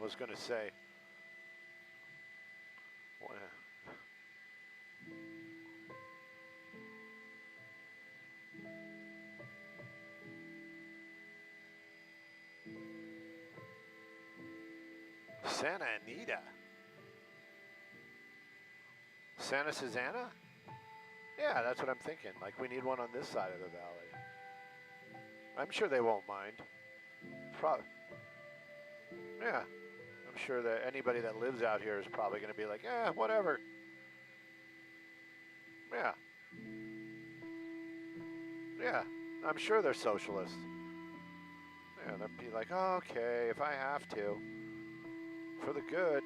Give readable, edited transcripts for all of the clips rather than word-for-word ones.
was going to say. What? Santa Anita. Santa Susana? Yeah, that's what I'm thinking. Like, we need one on this side of the valley. I'm sure they won't mind. Yeah. I'm sure that anybody that lives out here is probably going to be like, eh, whatever. Yeah. Yeah. I'm sure they're socialists. Yeah, they'll be like, oh, okay, if I have to. For the good.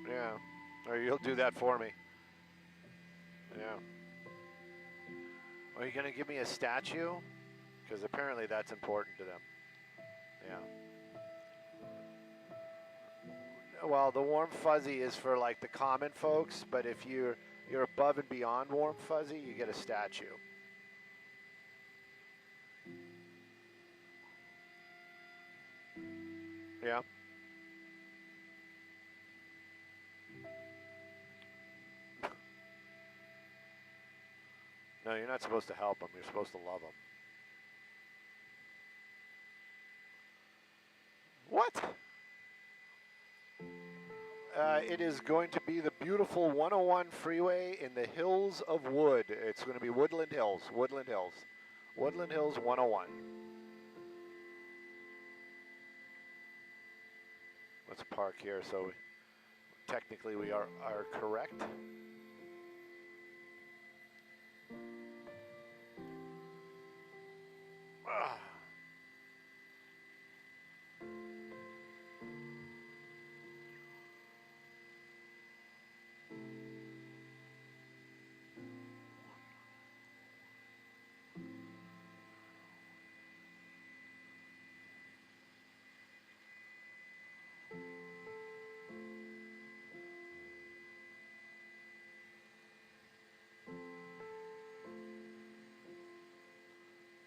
Yeah. Or you'll do that for me. Yeah. Are you going to give me a statue? Because apparently that's important to them. Yeah. Well, the warm fuzzy is for like the common folks, but if you're above and beyond warm fuzzy, you get a statue. Yeah. No, you're not supposed to help them. You're supposed to love them. What? It is going to be the beautiful 101 freeway in the Hills of Wood. It's going to be Woodland Hills. Woodland Hills. Woodland Hills 101. Let's park here so technically we are correct. Ah.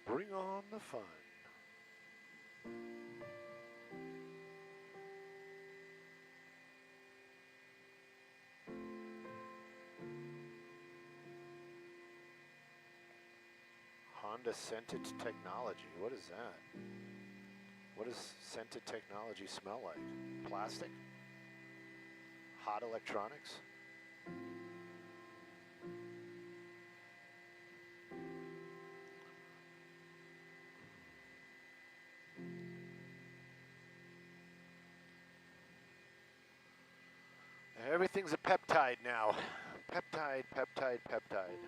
Bring on the fun. Honda scented technology. What is that? What does scented technology smell like? Plastic? Hot electronics? Everything's a peptide now. Peptide, peptide, peptide.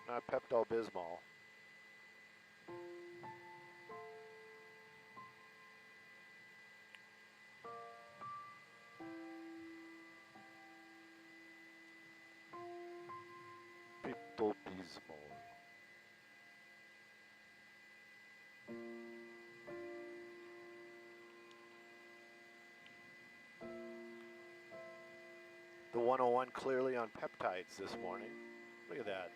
Not Pepto-Bismol. Pepto-Bismol. The 101 clearly on peptides this morning. Look at that.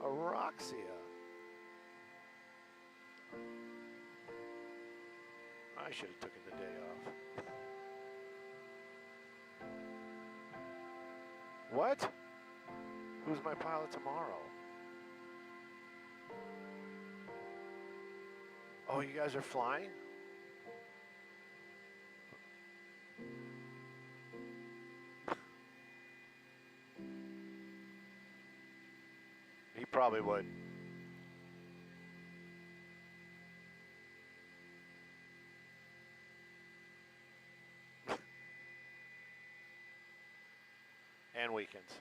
Aroxia. I should have taken the day off. What? Who's my pilot tomorrow? Oh, you guys are flying? He probably would. And weekends.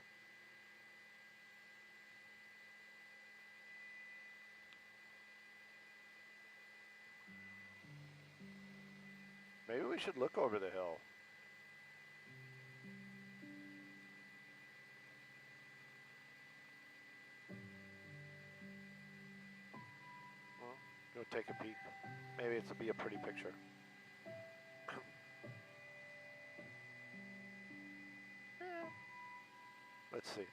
Maybe we should look over the hill. Well, go take a peek. Maybe it'll be a pretty picture. Let's see.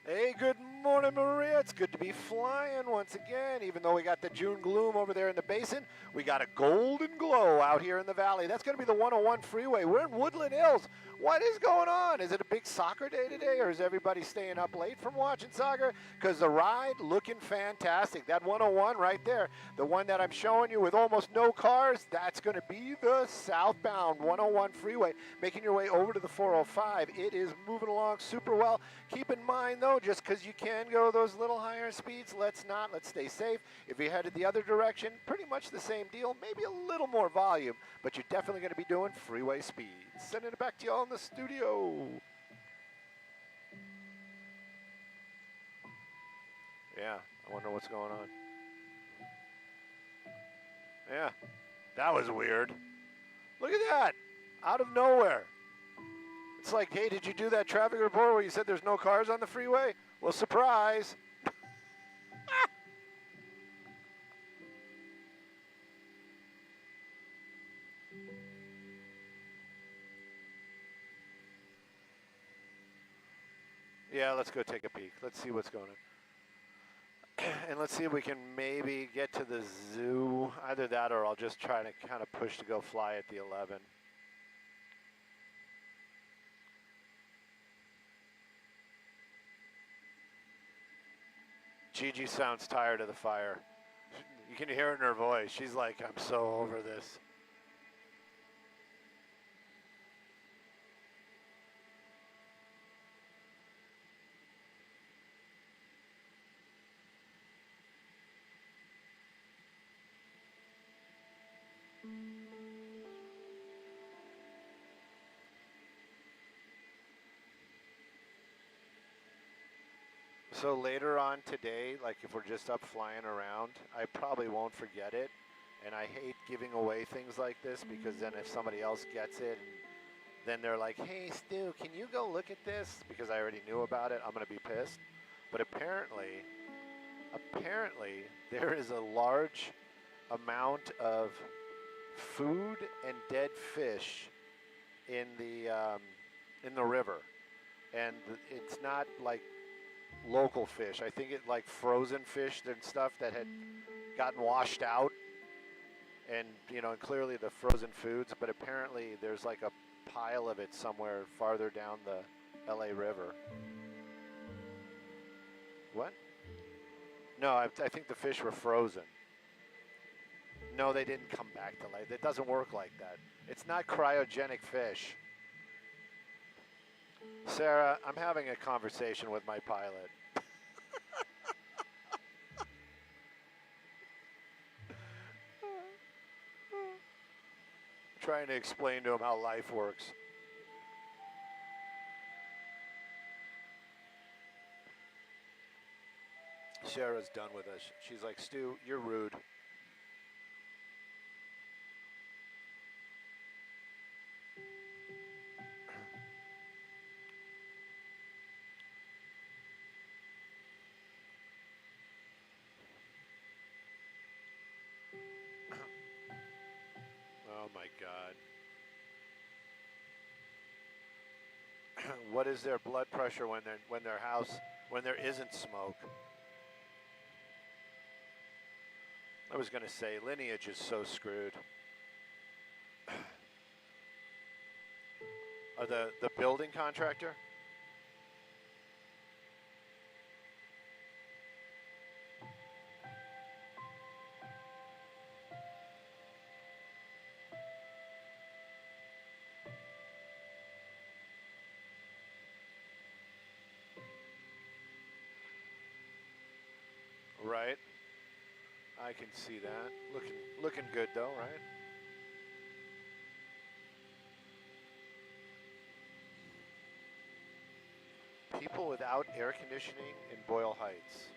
Hey, good morning, Maria. It's good to be flying once again. Even though we got the June gloom over there in the basin, we got a golden glow out here in the valley. That's going to be the 101 freeway. We're in Woodland Hills. What is going on? Is it a big soccer day today, or is everybody staying up late from watching soccer? Because the ride looking fantastic. That 101 right there, the one that I'm showing you with almost no cars, that's going to be the southbound 101 freeway. Making your way over to the 405. It is moving along super well. Keep in mind, though, just because you can go those little higher speeds, let's not. Let's stay safe. If you're headed the other direction, pretty much the same deal, maybe a little more volume, but you're definitely going to be doing freeway speeds. Sending it back to y'all in the studio. Yeah, I wonder what's going on. Yeah, that was weird. Look at that, out of nowhere. It's like, hey, did you do that traffic report where you said there's no cars on the freeway? Well, surprise. Yeah, let's go take a peek. Let's see what's going on. And let's see if we can maybe get to the zoo. Either that or I'll just try to kind of push to go fly at the 11. Gigi sounds tired of the fire. You can hear it in her voice. She's like, I'm so over this. So later on today, like if we're just up flying around, I probably won't forget it. And I hate giving away things like this because then if somebody else gets it, and then they're like, hey, Stu, can you go look at this? Because I already knew about it, I'm going to be pissed. But apparently there is a large amount of food and dead fish in the river. And it's not like local fish. I think it like frozen fish and stuff that had gotten washed out, and you know, and clearly the frozen foods, but apparently there's like a pile of it somewhere farther down the LA River. What? No, I think the fish were frozen. No, they didn't come back to life. It doesn't work like that. It's not cryogenic fish. Sarah, I'm having a conversation with my pilot. Trying to explain to him how life works. Sarah's done with us. She's like, Stu, you're rude. Oh my God. What is their blood pressure when there isn't smoke? I was going to say lineage is so screwed. The building contractor? Right. I can see that. Looking good though, right? People without air conditioning in Boyle Heights.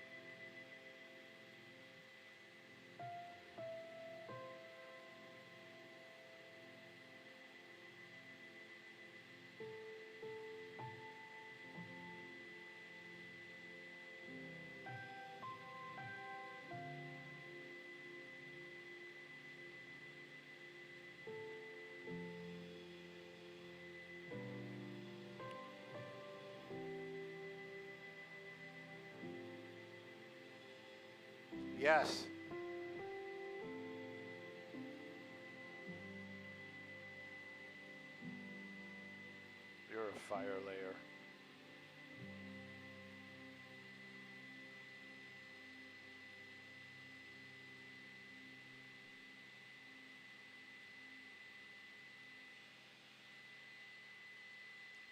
Yes. You're a fire layer.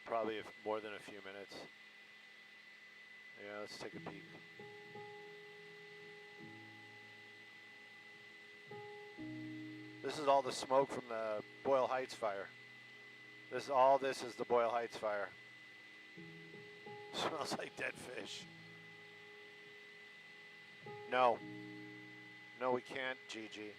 Probably more than a few minutes. Yeah, let's take a peek. This is all the smoke from the Boyle Heights fire. This is the Boyle Heights fire. Smells like dead fish. No. No, we can't, Gigi.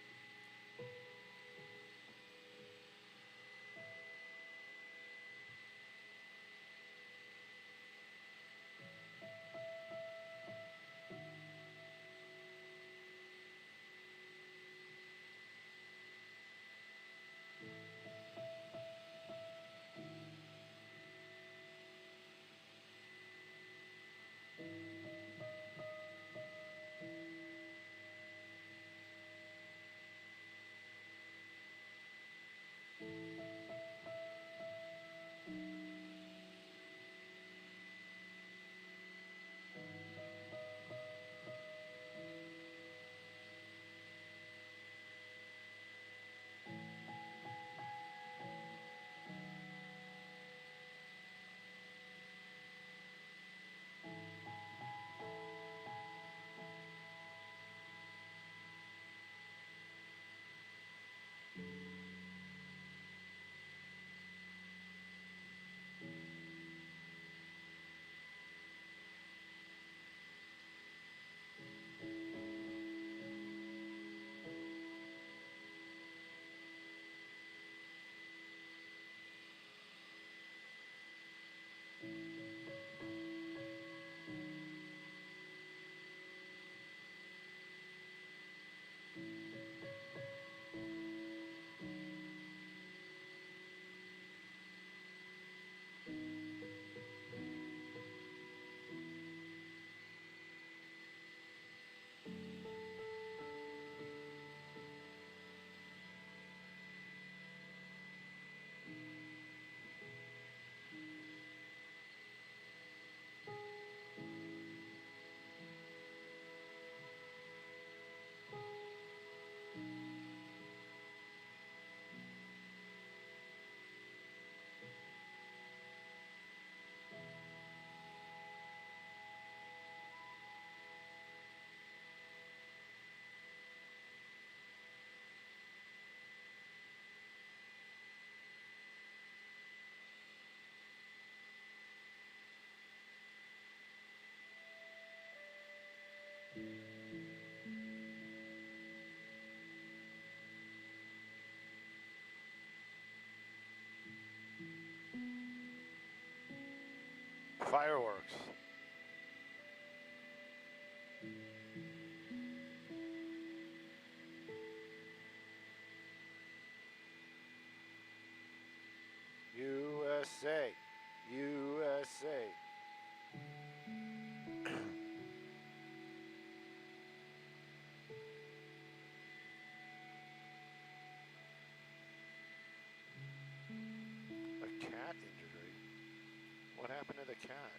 Fireworks. USA. USA. A cat injury? What happened to the cat?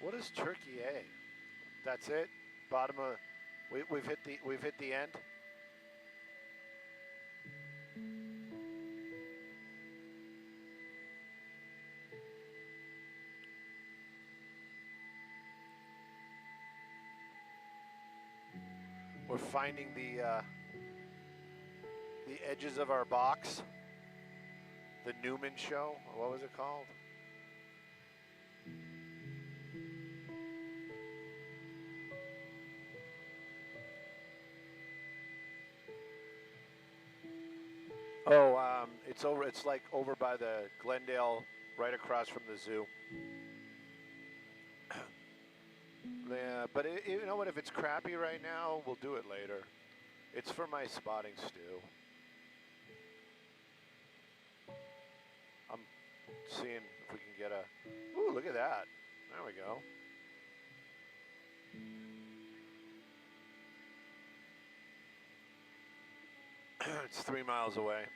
What is Turkey A? That's it. Bottom of. We've hit the end. We're finding the edges of our box. The Newman Show. What was it called? Oh, it's over. It's like over by the Glendale, right across from the zoo. Yeah, but you know what? If it's crappy right now, we'll do it later. It's for my spotting stew. seeing if we can get a, ooh, look at that. There we go. It's 3 miles away.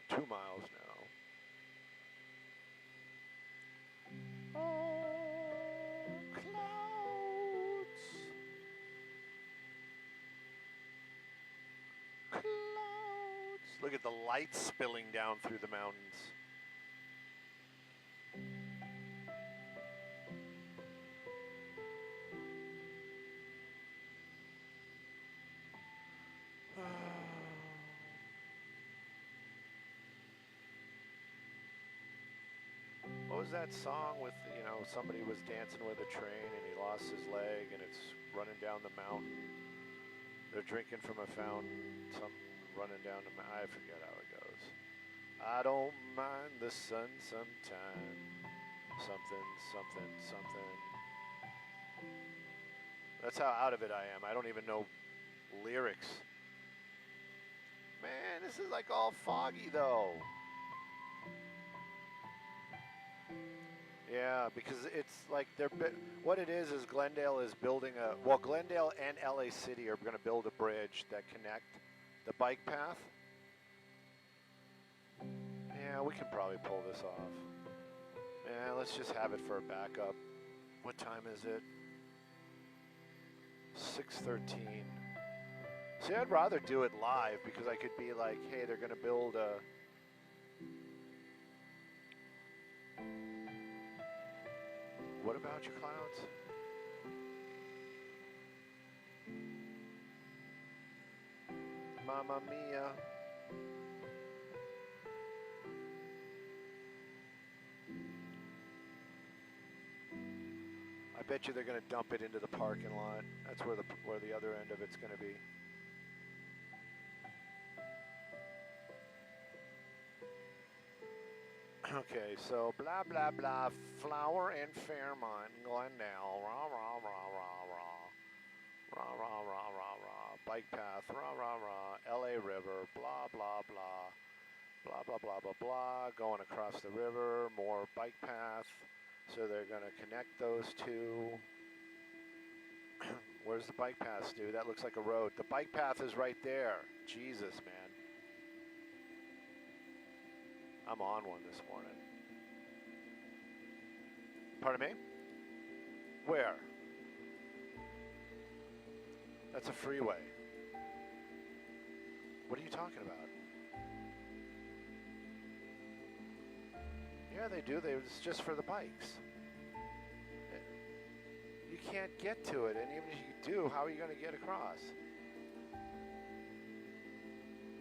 Two miles now. Oh, clouds. Clouds. Look at the lights spilling down through the mountains. What was that song with, you know, somebody was dancing with a train and he lost his leg and it's running down the mountain. They're drinking from a fountain, something running down the mountain. I forget how it goes. I don't mind the sun sometime. Something, something, something. That's how out of it I am. I don't even know lyrics. Man, this is like all foggy though. Yeah, because it's like what it is Glendale is building well, Glendale and LA City are going to build a bridge that connect the bike path. Yeah, we can probably pull this off. Yeah, let's just have it for a backup. What time is it? 6:13. See, I'd rather do it live because I could be like, hey, they're going to build a... What about your clouds? Mamma mia. I bet you they're going to dump it into the parking lot. That's where the other end of it's going to be. Okay, so blah, blah, blah, Flower and Fairmont, Glendale, rah, rah, rah, rah, rah, rah, rah, rah, rah, rah, bike path, rah, rah, rah, LA River, blah, blah, blah, blah, blah, blah, blah, blah, going across the river, more bike path, so they're going to connect those two. Where's the bike path, Stu? That looks like a road. The bike path is right there. Jesus, man. I'm on one this morning. Pardon me? Where? That's a freeway. What are you talking about? Yeah, they do. It's just for the bikes. You can't get to it, and even if you do, how are you going to get across?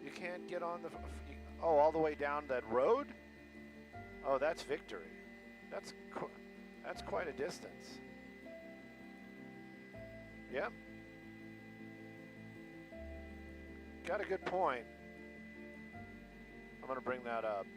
You can't get on the... Oh, all the way down that road? Oh, that's Victory. That's quite a distance. Yep. Got a good point. I'm going to bring that up.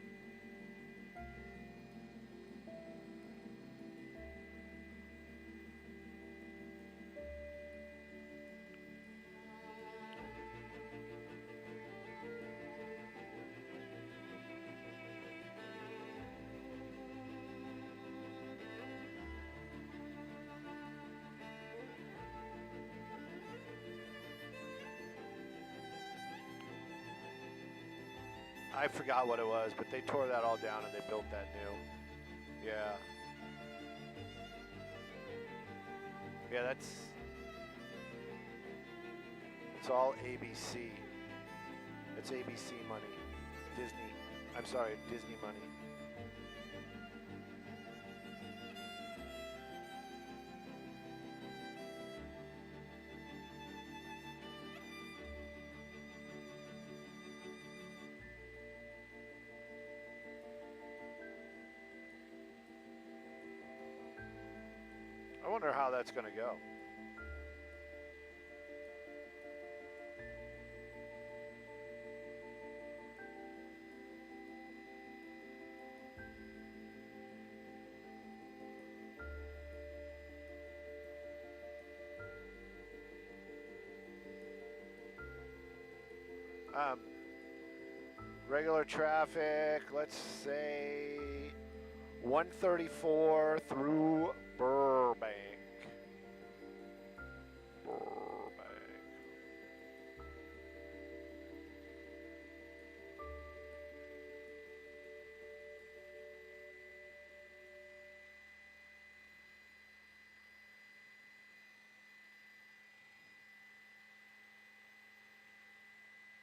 I forgot what it was, but they tore that all down and they built that new. Yeah. Yeah, it's all ABC. It's ABC money. Disney. I'm sorry, Disney money. I wonder how that's going to go. Um, regular traffic, let's say 134 through Burbank.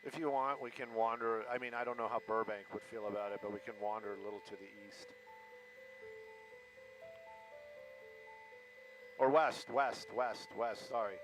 If you want, we can wander. I mean, I don't know how Burbank would feel about it, but we can wander a little to the east. Or west, sorry.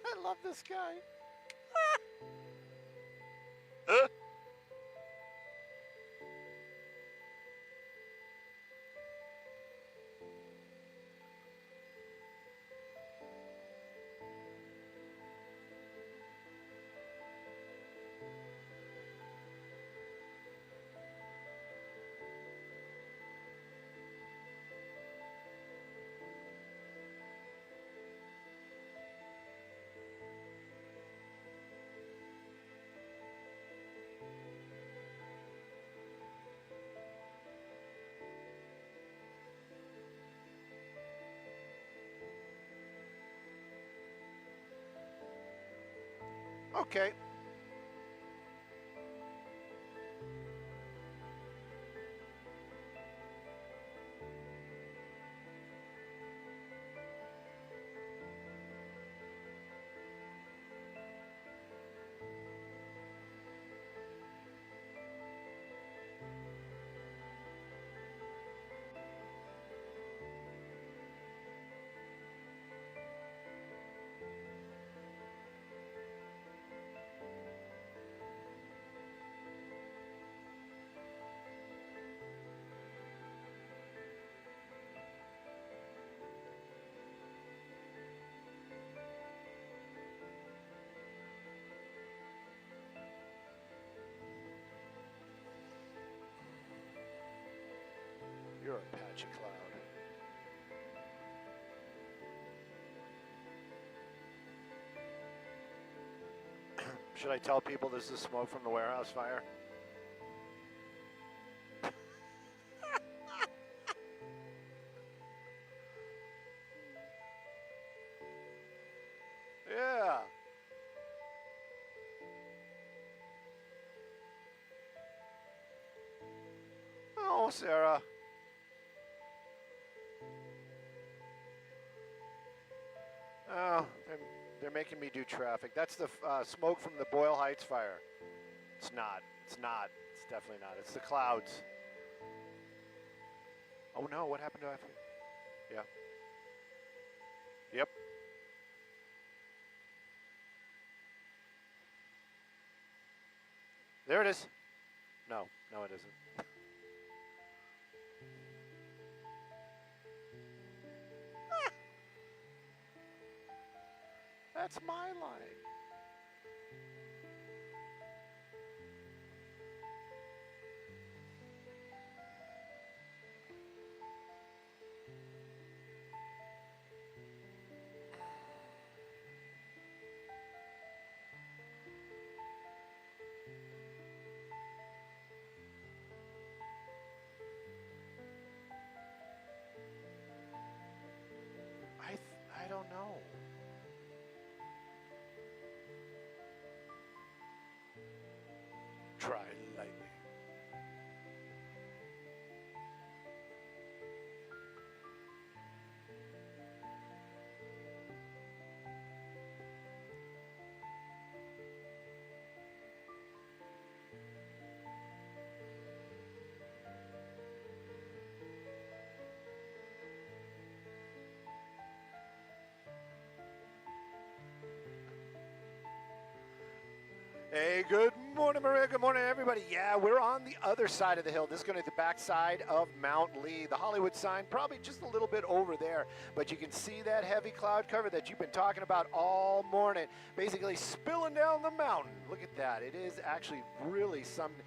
I love this guy. Okay. You're a patchy cloud. Should I tell people this is smoke from the warehouse fire? Yeah. Oh, Sarah. Oh, they're making me do traffic. That's the smoke from the Boyle Heights fire. It's not. It's not. It's definitely not. It's the clouds. Oh no, what happened to I? Yeah. Yep. There it is. No, no it isn't. That's my line. I don't know. Hey, good morning, Maria. Good morning, everybody. Yeah, we're on the other side of the hill. This is going to be the back side of Mount Lee. The Hollywood sign probably just a little bit over there, but you can see that heavy cloud cover that you've been talking about all morning, basically spilling down the mountain. Look at that. It is actually really something.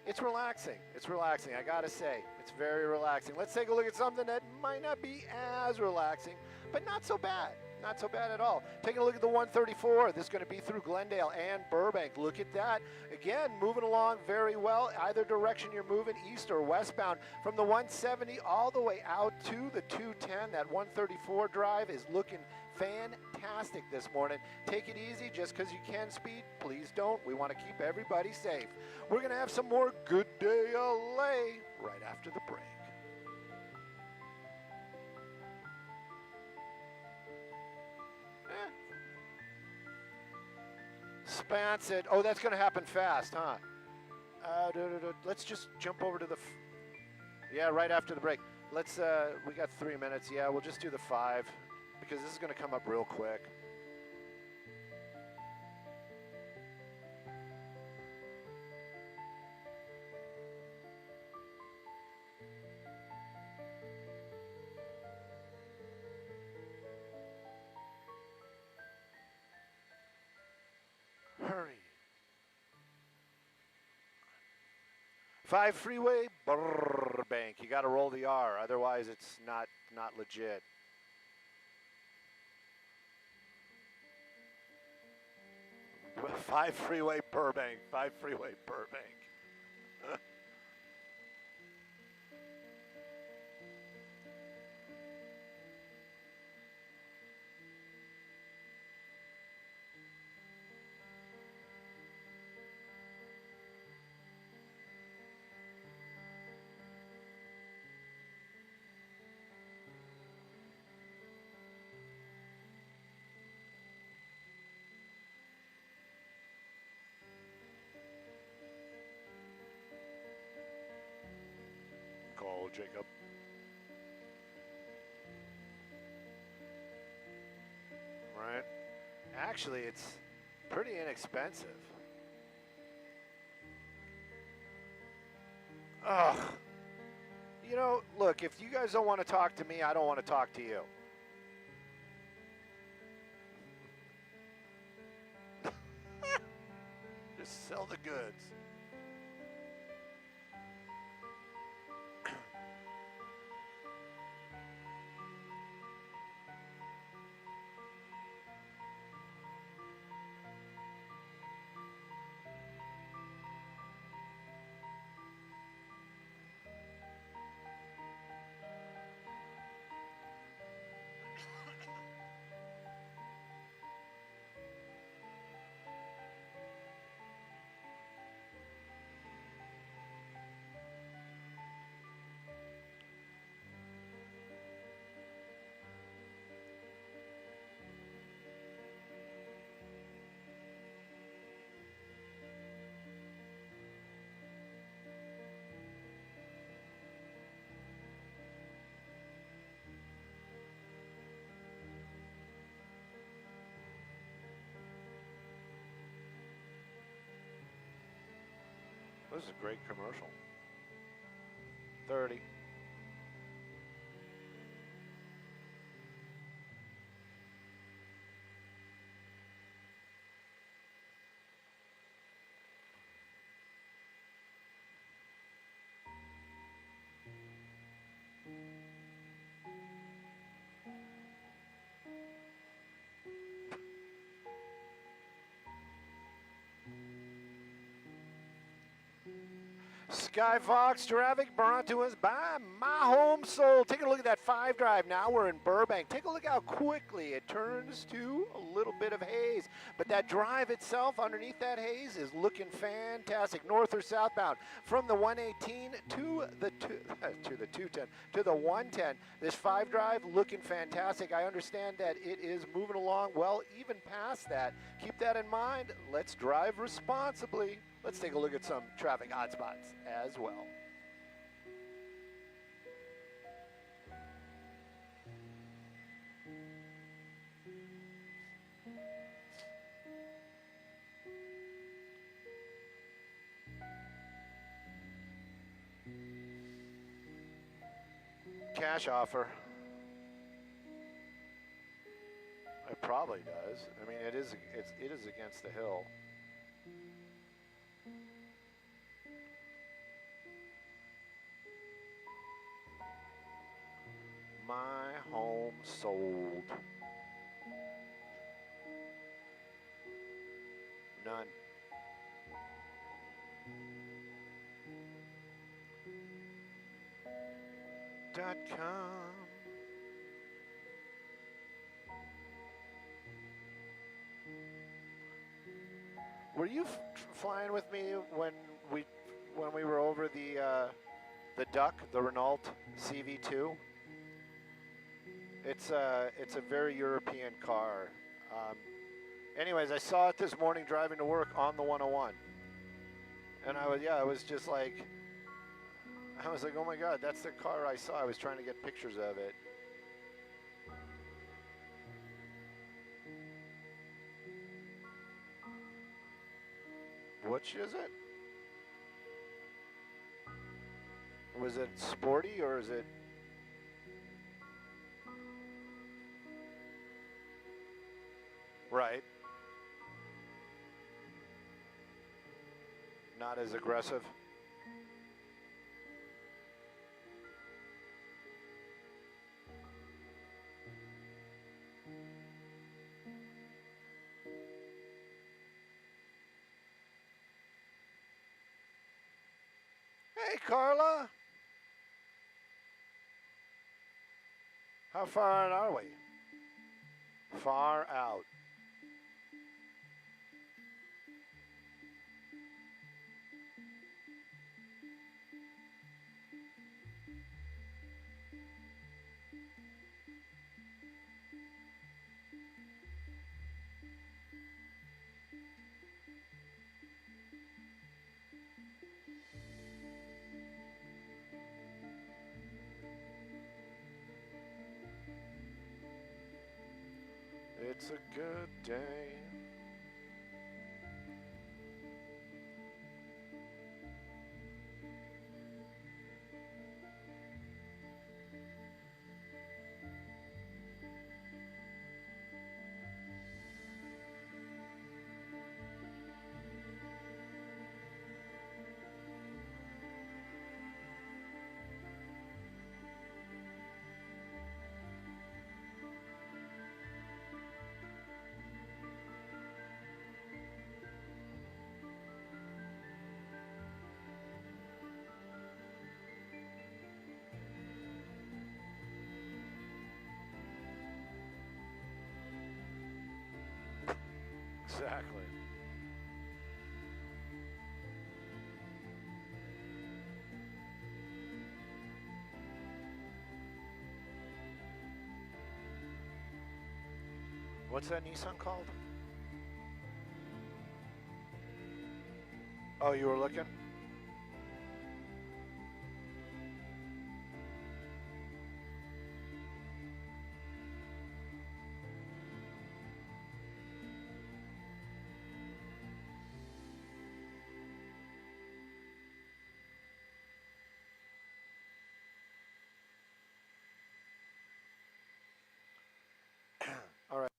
It's relaxing. It's relaxing, I gotta say. It's very relaxing. Let's take a look at something that might not be as relaxing, but not so bad. Not so bad at all. Taking a look at the 134. This is going to be through Glendale and Burbank. Look at that. Again, moving along very well. Either direction you're moving, east or westbound. From the 170 all the way out to the 210. That 134 drive is looking fantastic this morning. Take it easy. Just because you can speed, please don't. We want to keep everybody safe. We're going to have some more Good Day LA right after the break. Spanset. Oh, that's going to happen fast, huh? Let's just jump over to the... yeah, right after the break. Let's, we got 3 minutes. Yeah, we'll just do the 5 because this is going to come up real quick. Hurry. 5 freeway, Burbank. You got to roll the R, otherwise it's not legit. Five freeway Burbank. 5 freeway Burbank. Call Jacob. Right. Actually, it's pretty inexpensive. Ugh. You know, look, if you guys don't want to talk to me, I don't want to talk to you. Just sell the goods. This is a great commercial. 30. Sky Fox traffic brought to us by My Home Sold. Take a look at that 5 drive. Now we're in Burbank. Take a look how quickly it turns to a little bit of haze. But that drive itself underneath that haze is looking fantastic. North or southbound from the 118 to the 210 to the 110. This 5 drive looking fantastic. I understand that it is moving along well even past that. Keep that in mind. Let's drive responsibly. Let's take a look at some traffic hotspots as well. cash offer. It probably does. I mean, it is against the hill. My home sold. None. .com. Were you flying with me when we were over the Duck, the Renault CV2? It's a very European car. Anyways, I saw it this morning driving to work on the 101, and I was just like, oh my God, that's the car I saw. I was trying to get pictures of it. Which is it? Was it sporty or is it? Right. Not as aggressive. Hey, Carla. How far out are we? Far out. It's a good day. Exactly. What's that Nissan called? Oh, you were looking? All right.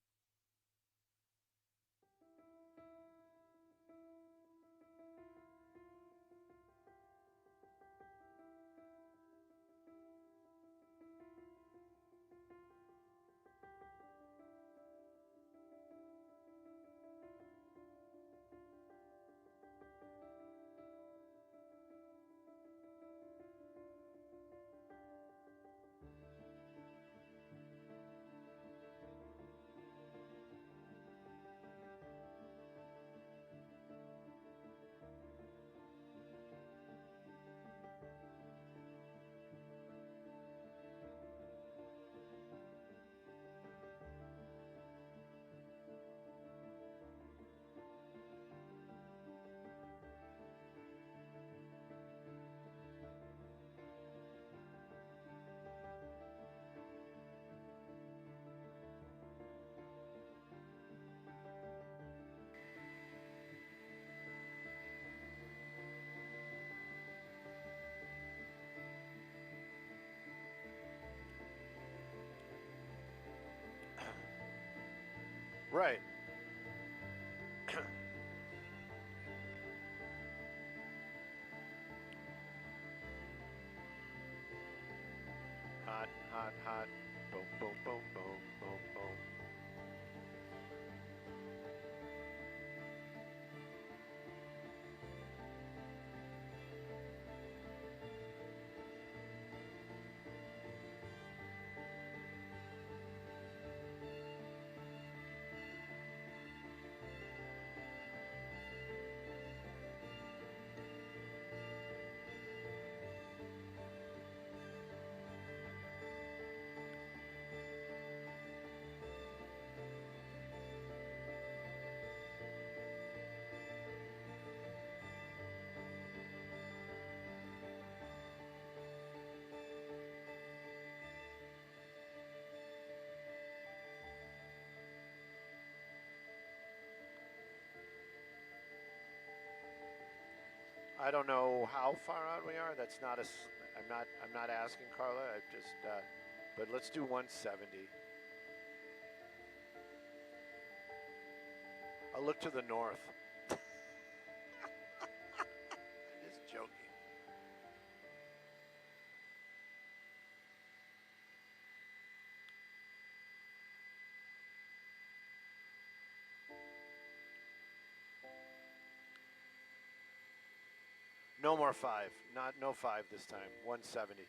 Right. Hot, hot, hot. Boom, boom, boom, boom, boom, boom. I don't know how far out we are. That's not a. I'm not asking Carla. I just. But let's do 170. I'll look to the north. Just joking. No more 5. No 5 this time. 170.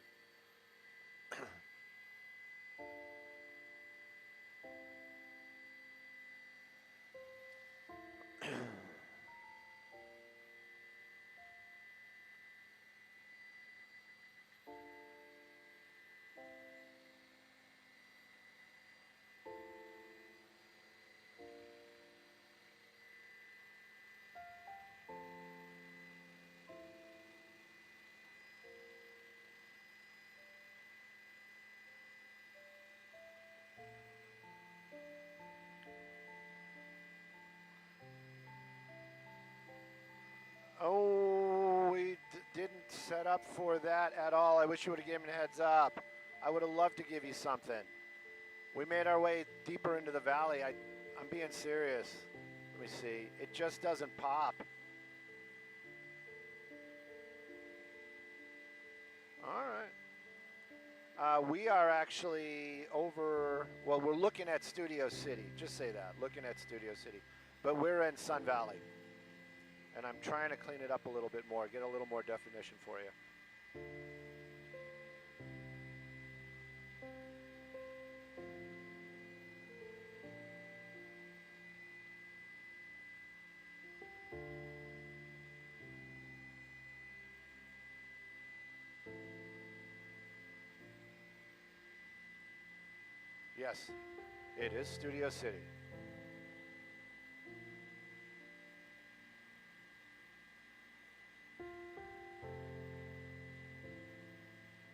Oh, we didn't set up for that at all. I wish you would have given me a heads up. I would have loved to give you something. We made our way deeper into the valley. I'm being serious. Let me see. It just doesn't pop. All right. We are actually over, well, we're looking at Studio City. Just say that, looking at Studio City. But we're in Sun Valley. And I'm trying to clean it up a little bit more, get a little more definition for you. Yes, it is Studio City.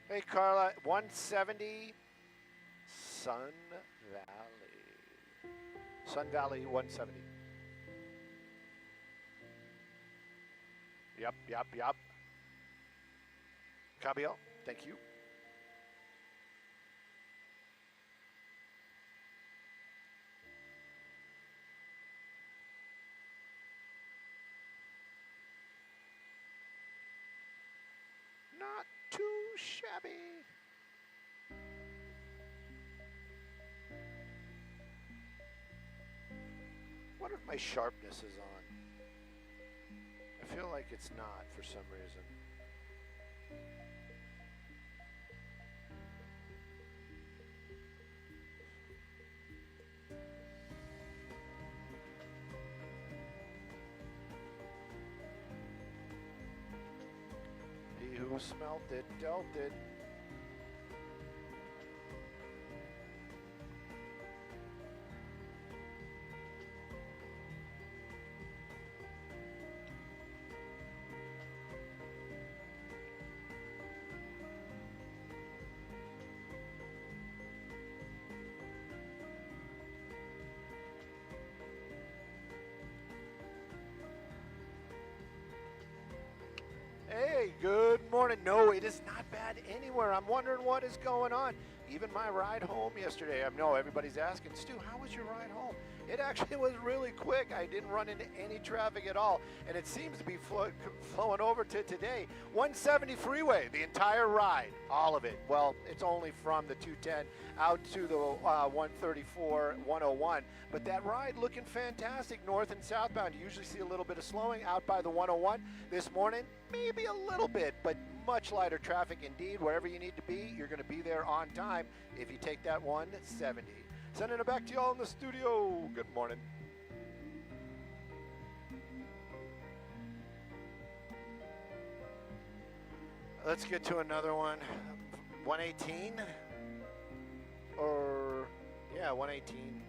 Hey, Carla, 170 Sun Valley. Sun Valley 170. Yep. Cabio, thank you. Not too shabby. What if my sharpness is on? I feel like it's not for some reason. He who smelt it, dealt it. Hey, good morning. No, it is not bad anywhere. I'm wondering what is going on. even my ride home yesterday, I know everybody's asking, Stu, how was your ride home? It actually was really quick. I didn't run into any traffic at all, and it seems to be flowing over to today. 170 freeway, the entire ride, all of it. Well, it's only from the 210 out to the 134, 101, but that ride looking fantastic, north and southbound. You usually see a little bit of slowing out by the 101. This morning, maybe a little bit, but much lighter traffic indeed. Wherever you need to be, you're going to be there on time if you take that 170. Sending it back to y'all in the studio. Good morning. Let's get to another one. 118? Or, yeah, 118.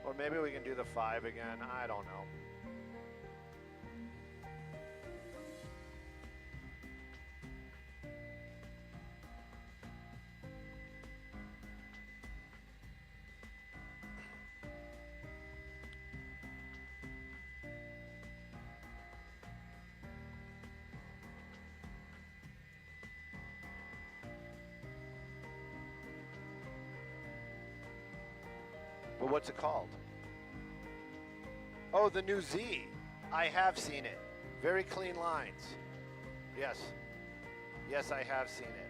Or maybe we can do the 5 again. I don't know. But what's it called? Oh, the new Z. I have seen it. Very clean lines. Yes. Yes, I have seen it.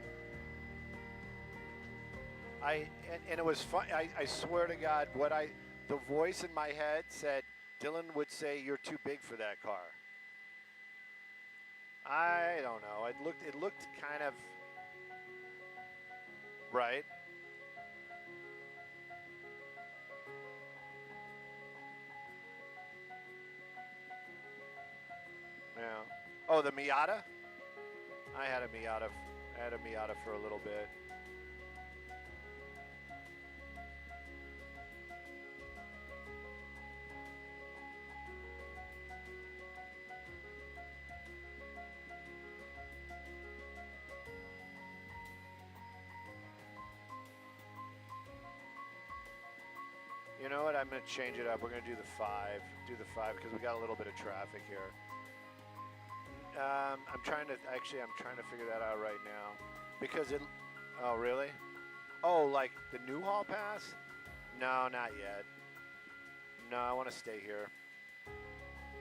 And it was fun. I swear to God, the voice in my head said, Dylan would say, you're too big for that car. I don't know. It looked kind of right. Yeah. Oh, the Miata? I had a Miata for a little bit. You know what? I'm going to change it up. We're going to do the 5. Do the 5 because we got a little bit of traffic here. I'm trying to figure that out right now because oh really? Oh, like the Newhall Pass? No, not yet. No, I want to stay here.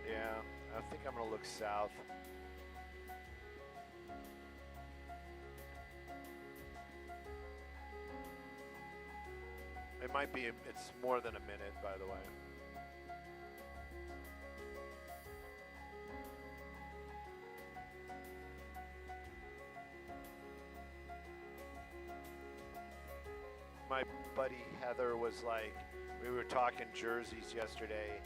Yeah, I think I'm gonna look south. It might be, it's more than a minute, by the way. My buddy Heather was like, we were talking jerseys yesterday,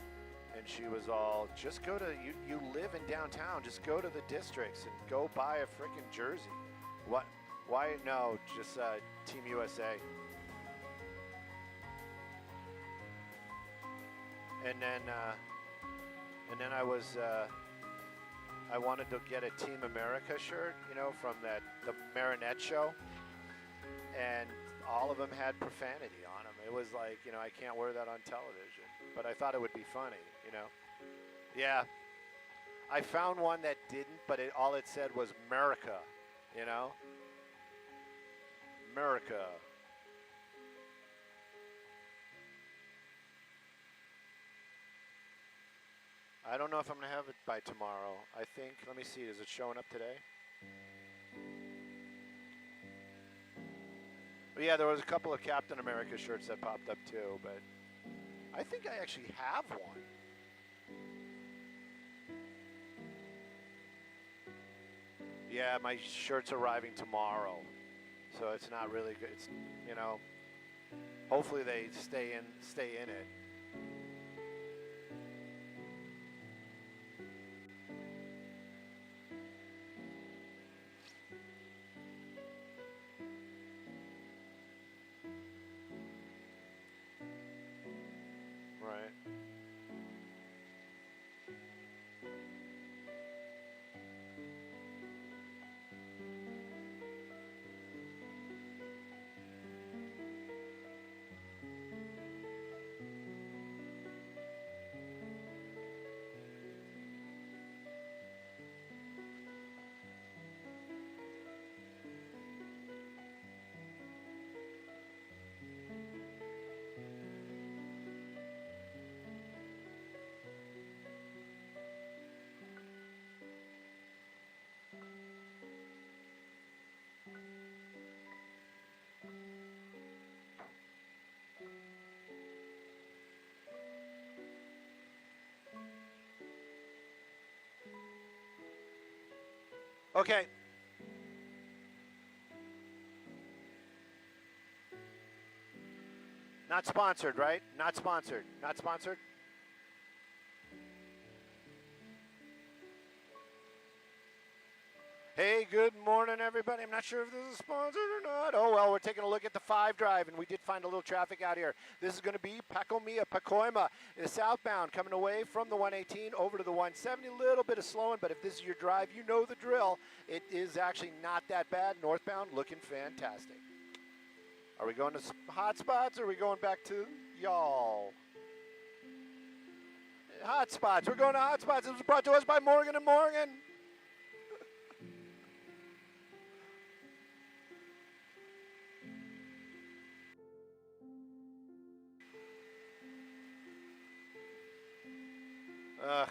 and she was all, just go to, you live in downtown, just go to the districts and go buy a freaking jersey. What? Why? No, just Team USA. And then I wanted to get a Team America shirt, you know, from the Marinette show, and all of them had profanity on them. It was like, you know, I can't wear that on television, but I thought it would be funny, you know. Yeah, I found one that didn't, but all it said was America, you know. America. I don't know if I'm going to have it by tomorrow. I think, let me see, is it showing up today? But yeah, there was a couple of Captain America shirts that popped up too, but I think I actually have one. Yeah, my shirt's arriving tomorrow, so it's not really good. It's, you know, hopefully they stay in it. Right. Okay. Not sponsored, right? Not sponsored. Not sponsored? Hey, good morning, everybody. I'm not sure if this is sponsored or not. Oh, well, we're taking a look at the 5 drive, and we did find a little traffic out here. This is going to be Pacoima, southbound, coming away from the 118 over to the 170. A little bit of slowing, but if this is your drive, you know the drill. It is actually not that bad. Northbound, looking fantastic. Are we going to hot spots, or are we going back to y'all? Hot spots. We're going to hot spots. It was brought to us by Morgan & Morgan. Ugh.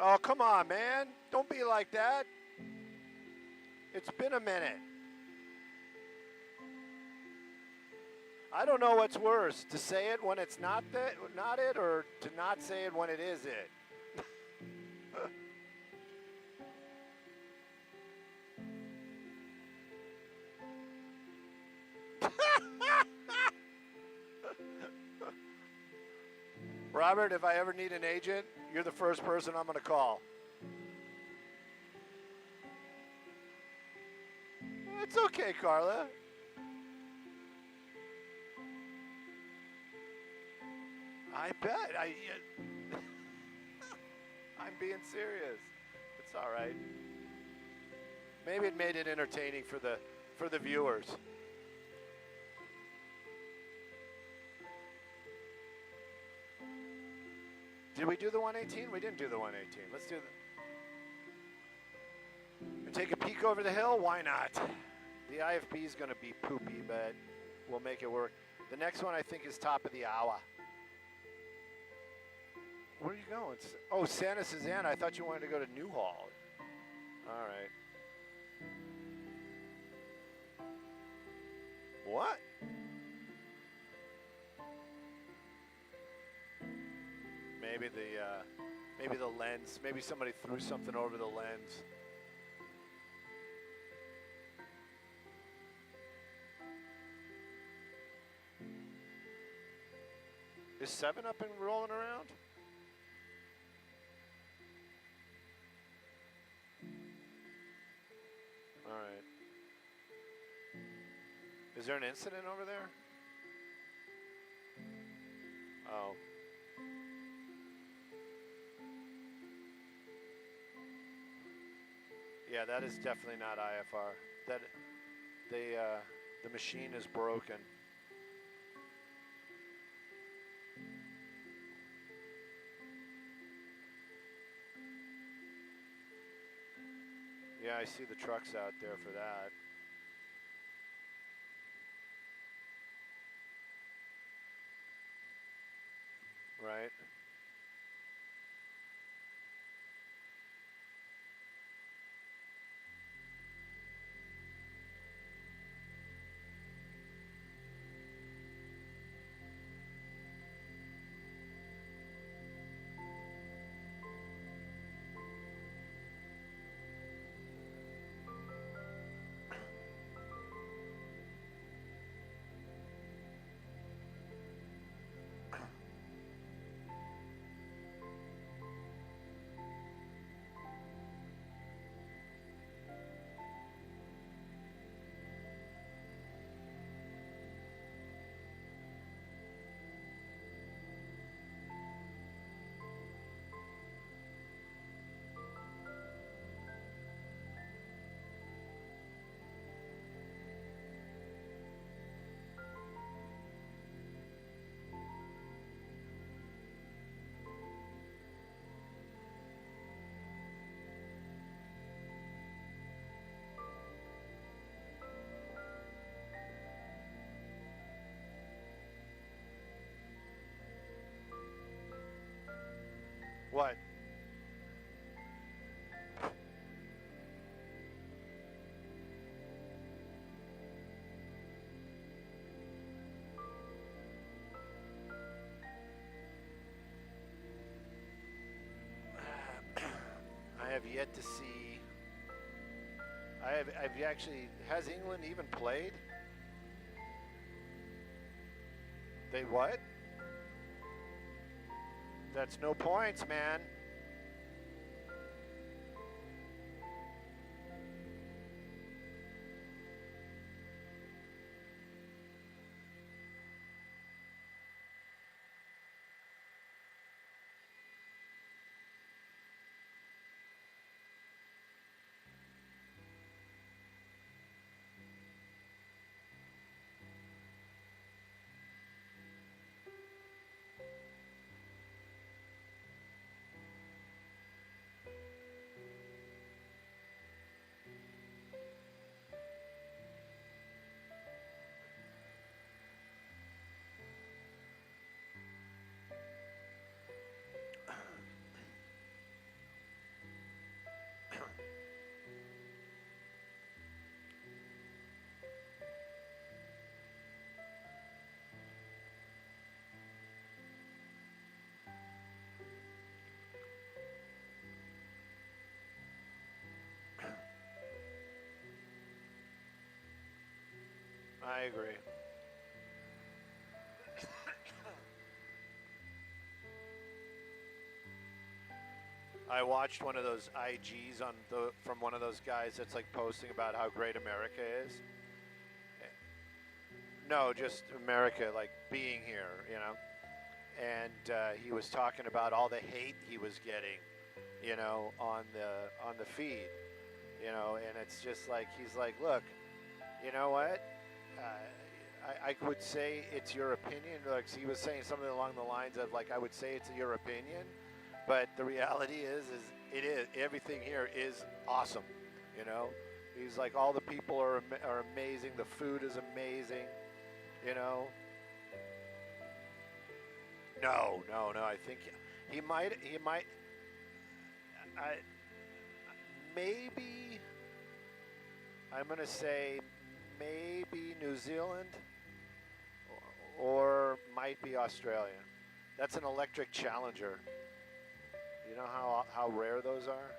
Oh, come on, man. Don't be like that. It's been a minute. I don't know what's worse, to say it when it's not it, or to not say it when it is it. Robert, if I ever need an agent, you're the first person I'm going to call. It's okay, Carla. I bet. I'm being serious. It's all right. Maybe it made it entertaining for the viewers. Did we do the 118? We didn't do the 118. Let's do the. Take a peek over the hill. Why not? The IFB is going to be poopy, but we'll make it work. The next one I think is top of the hour. Where are you going? Oh, Santa Susana. I thought you wanted to go to Newhall. All right. What? Maybe the lens. Maybe somebody threw something over the lens. Is 7 up and rolling around? All right. Is there an incident over there? Oh. Yeah, that is definitely not IFR. That the machine is broken. Yeah, I see the trucks out there for that. Right. What? I have yet to see. I've actually. Has England even played? They what? That's no points, man. I agree. I watched one of those IGs from one of those guys that's like posting about how great America is. No, just America, like being here, you know. And he was talking about all the hate he was getting, you know, on the feed, you know. And it's just like he's like, look, you know what? I would say it's your opinion. Like he was saying something along the lines of like, I would say it's your opinion, but the reality is it is everything here is awesome, you know. He's like, all the people are amazing. The food is amazing, you know. No. I think he might. Maybe. I'm gonna say maybe New Zealand or might be Australia. That's an electric Challenger. You know how rare those are?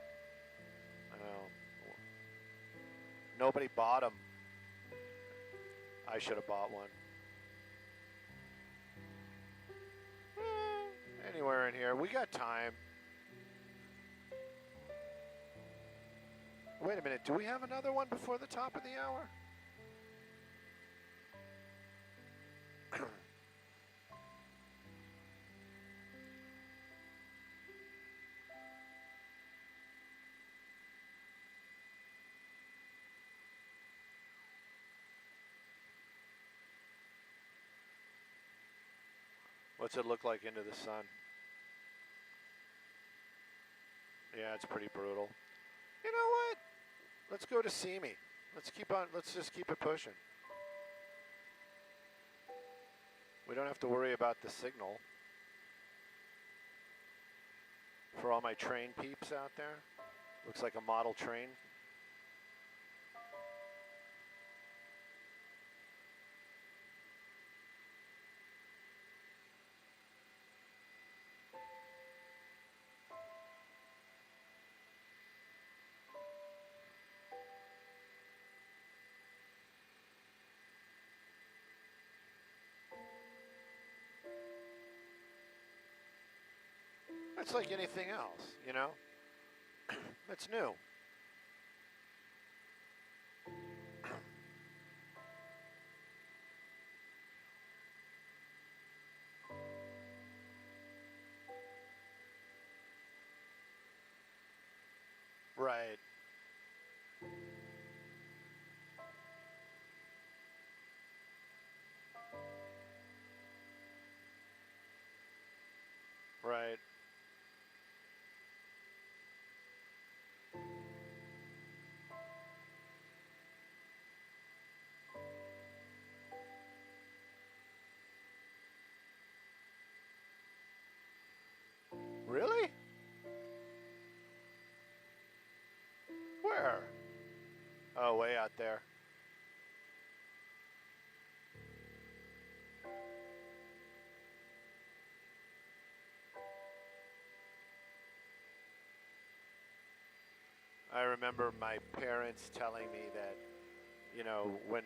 I know. Nobody bought them. I should have bought one. Anywhere in here. We got time. Wait a minute. Do we have another one before the top of the hour? What's it look like into the sun? Yeah, it's pretty brutal. You know what? Let's go to Simi. Let's just keep it pushing. We don't have to worry about the signal. For all my train peeps out there, looks like a model train. It's like anything else, you know? It's new. Right. Right. Really? Oh, way out there. I remember my parents telling me that, when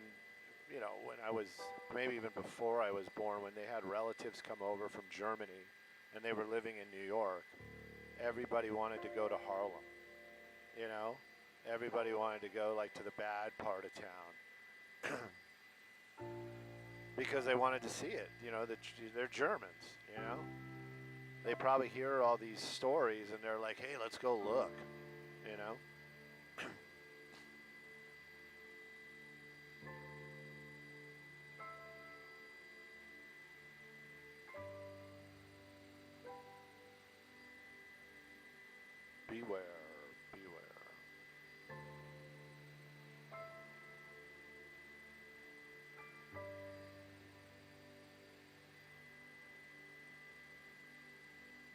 I was, maybe even before I was born, when they had relatives come over from Germany and they were living in New York, everybody wanted to go to Harlem, Everybody wanted to go, like, to the bad part of town because they wanted to see it, they're Germans, They probably hear all these stories and they're like, hey, let's go look, Beware, beware.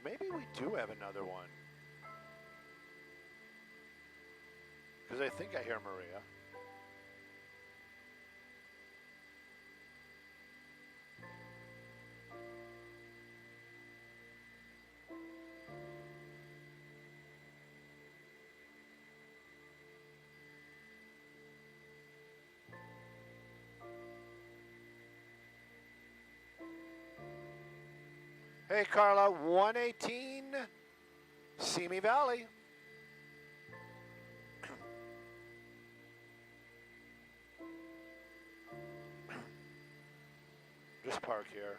Maybe we do have another one. Because I think I hear Maria. Hey, Carla, 118, Simi Valley. Just park here.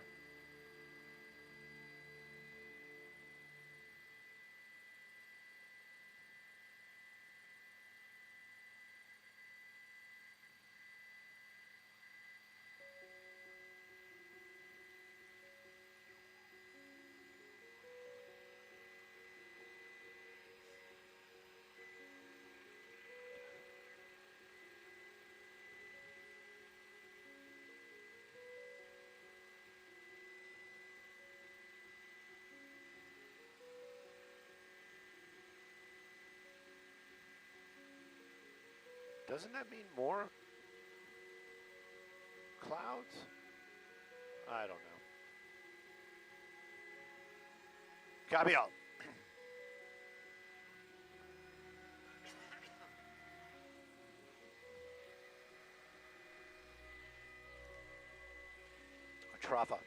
Doesn't that mean more clouds? I don't know. Copy out. Trafa.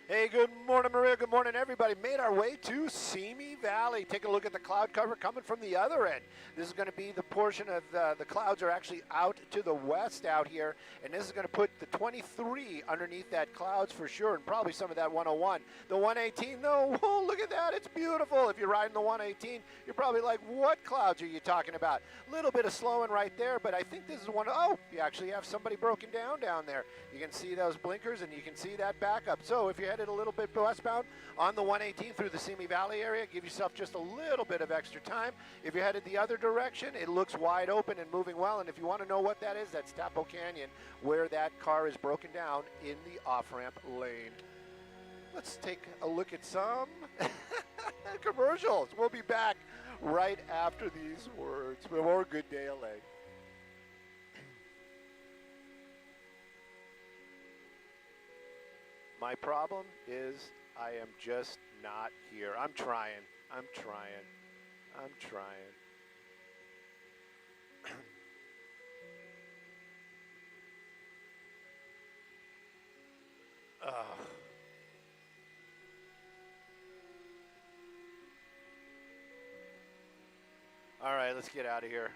Hey, good morning, Maria. Good morning, everybody. Made our way to Simi Valley. Take a look at the cloud cover coming from the other end. This is going to be the portion of the clouds are actually out to the west out here, and this is going to put the 23 underneath that clouds for sure, and probably some of that 101. The 118, though, whoa, look at that. It's beautiful. If you're riding the 118, you're probably like, what clouds are you talking about? A little bit of slowing right there, but I think this is one. Oh, you actually have somebody broken down there. You can see those blinkers, and you can see that backup. So if you're headed a little bit westbound on the 118 through the Simi Valley area, give yourself just a little bit of extra time. If you're headed the other direction, it looks wide open and moving well, and if you want to know what that is, that's Tapo Canyon, where that car is broken down in the off-ramp lane. Let's take a look at some commercials. We'll be back right after these words with more Good Day LA. My problem is I am just not here. I'm trying. All right, let's get out of here.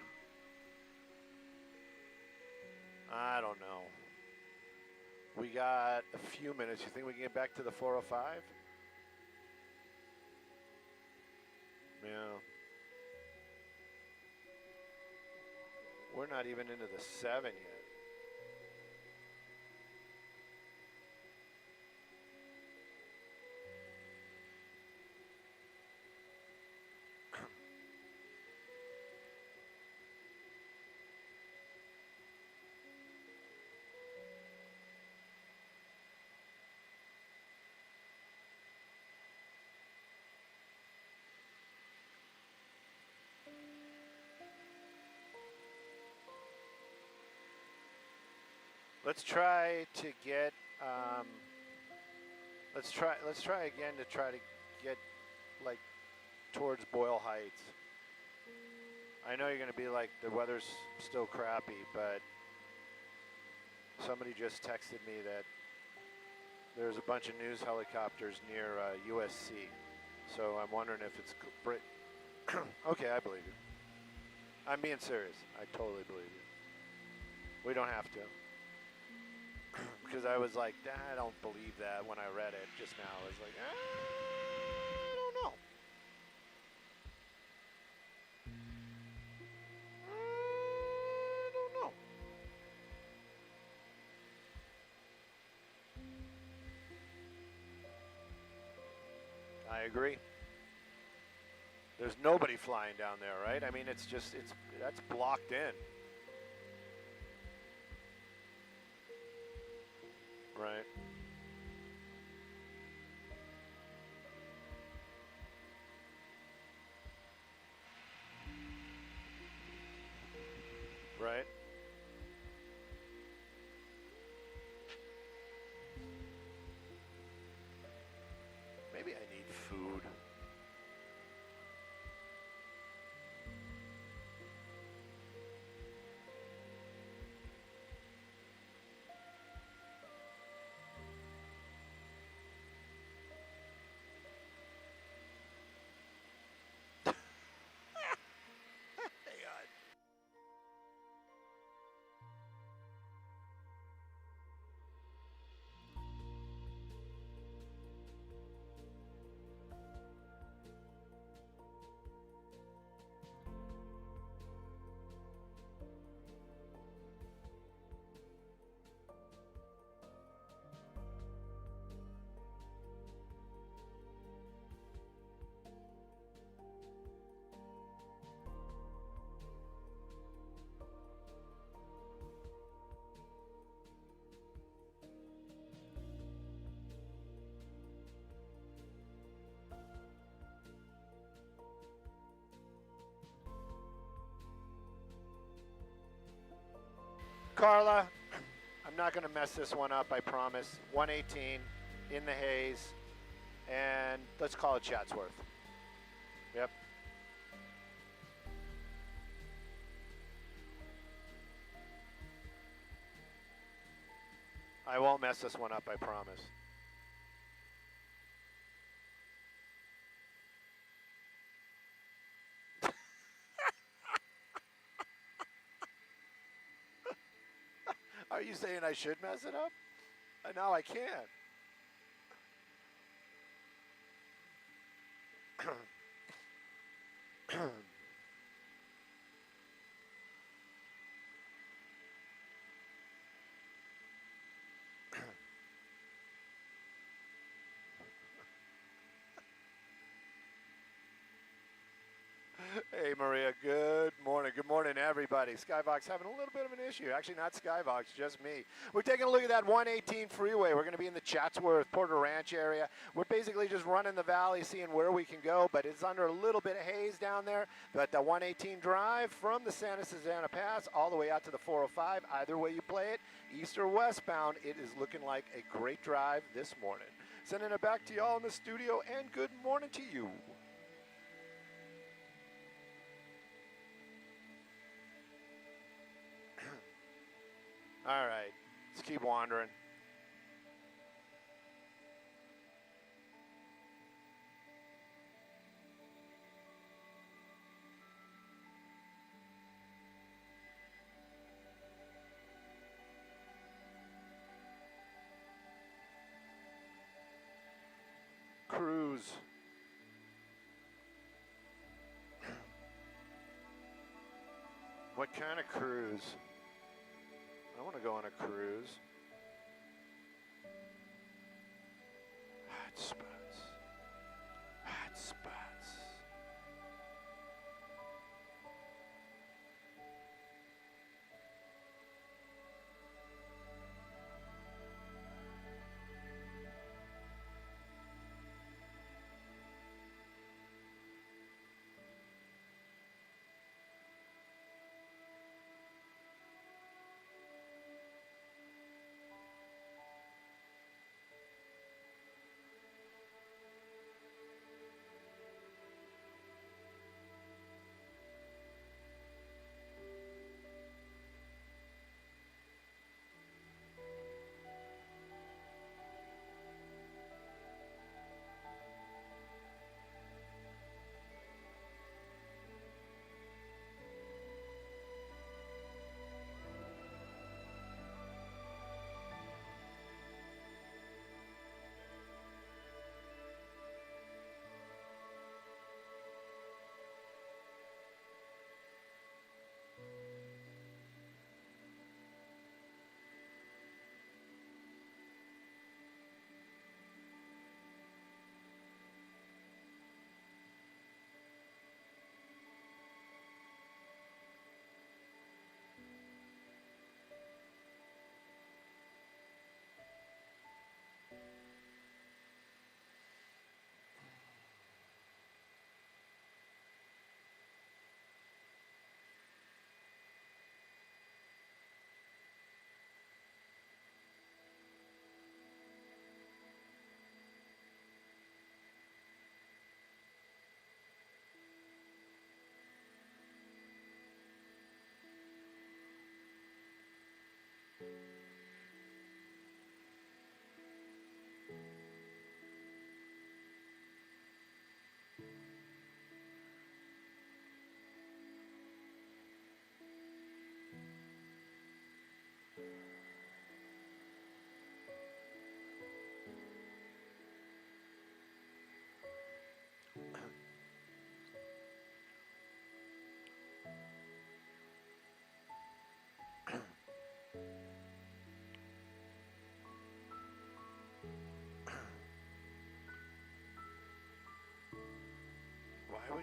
I don't know. We got a few minutes. You think we can get back to the 405? Yeah. We're not even into the 7 yet. Let's try to get. Let's try again to try to get like towards Boyle Heights. I know you're going to be like, the weather's still crappy, but somebody just texted me that there's a bunch of news helicopters near USC. So I'm wondering if it's Brit. Okay, I believe you. I'm being serious. I totally believe you. We don't have to. Because I was like, I don't believe that when I read it just now. I was like, I don't know. I don't know. I agree. There's nobody flying down there, right? I mean, that's blocked in. Right. Right. Maybe I need food. Carla, I'm not going to mess this one up, I promise. 118 in the haze, and let's call it Chatsworth. Yep. I won't mess this one up, I promise. Are you saying I should mess it up? Now I can't. Hey, Maria, good morning. Good morning, everybody. Skybox having a little bit of an issue. Actually, not Skybox, just me. We're taking a look at that 118 freeway. We're going to be in the Chatsworth, Porter Ranch area. We're basically just running the valley, seeing where we can go, but it's under a little bit of haze down there. But the 118 drive from the Santa Susana Pass all the way out to the 405, either way you play it, east or westbound, it is looking like a great drive this morning. Sending it back to y'all in the studio, and good morning to you. All right, let's keep wandering. Cruise. What kind of cruise? I want to go on a cruise. Hot spots. Hot spots.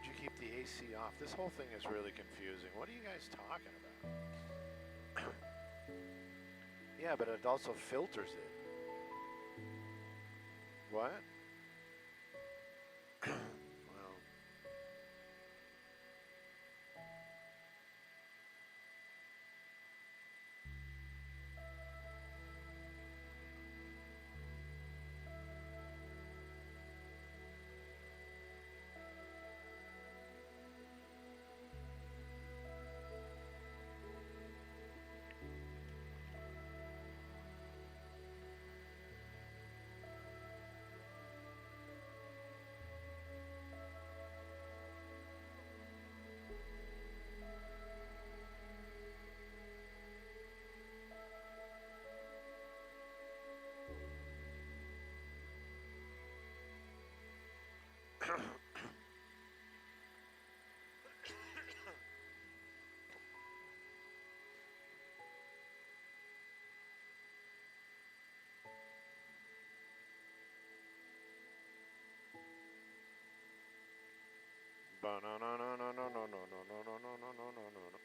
you keep the AC off? This whole thing is really confusing. What are you guys talking about? Yeah, but it also filters it. What? Well.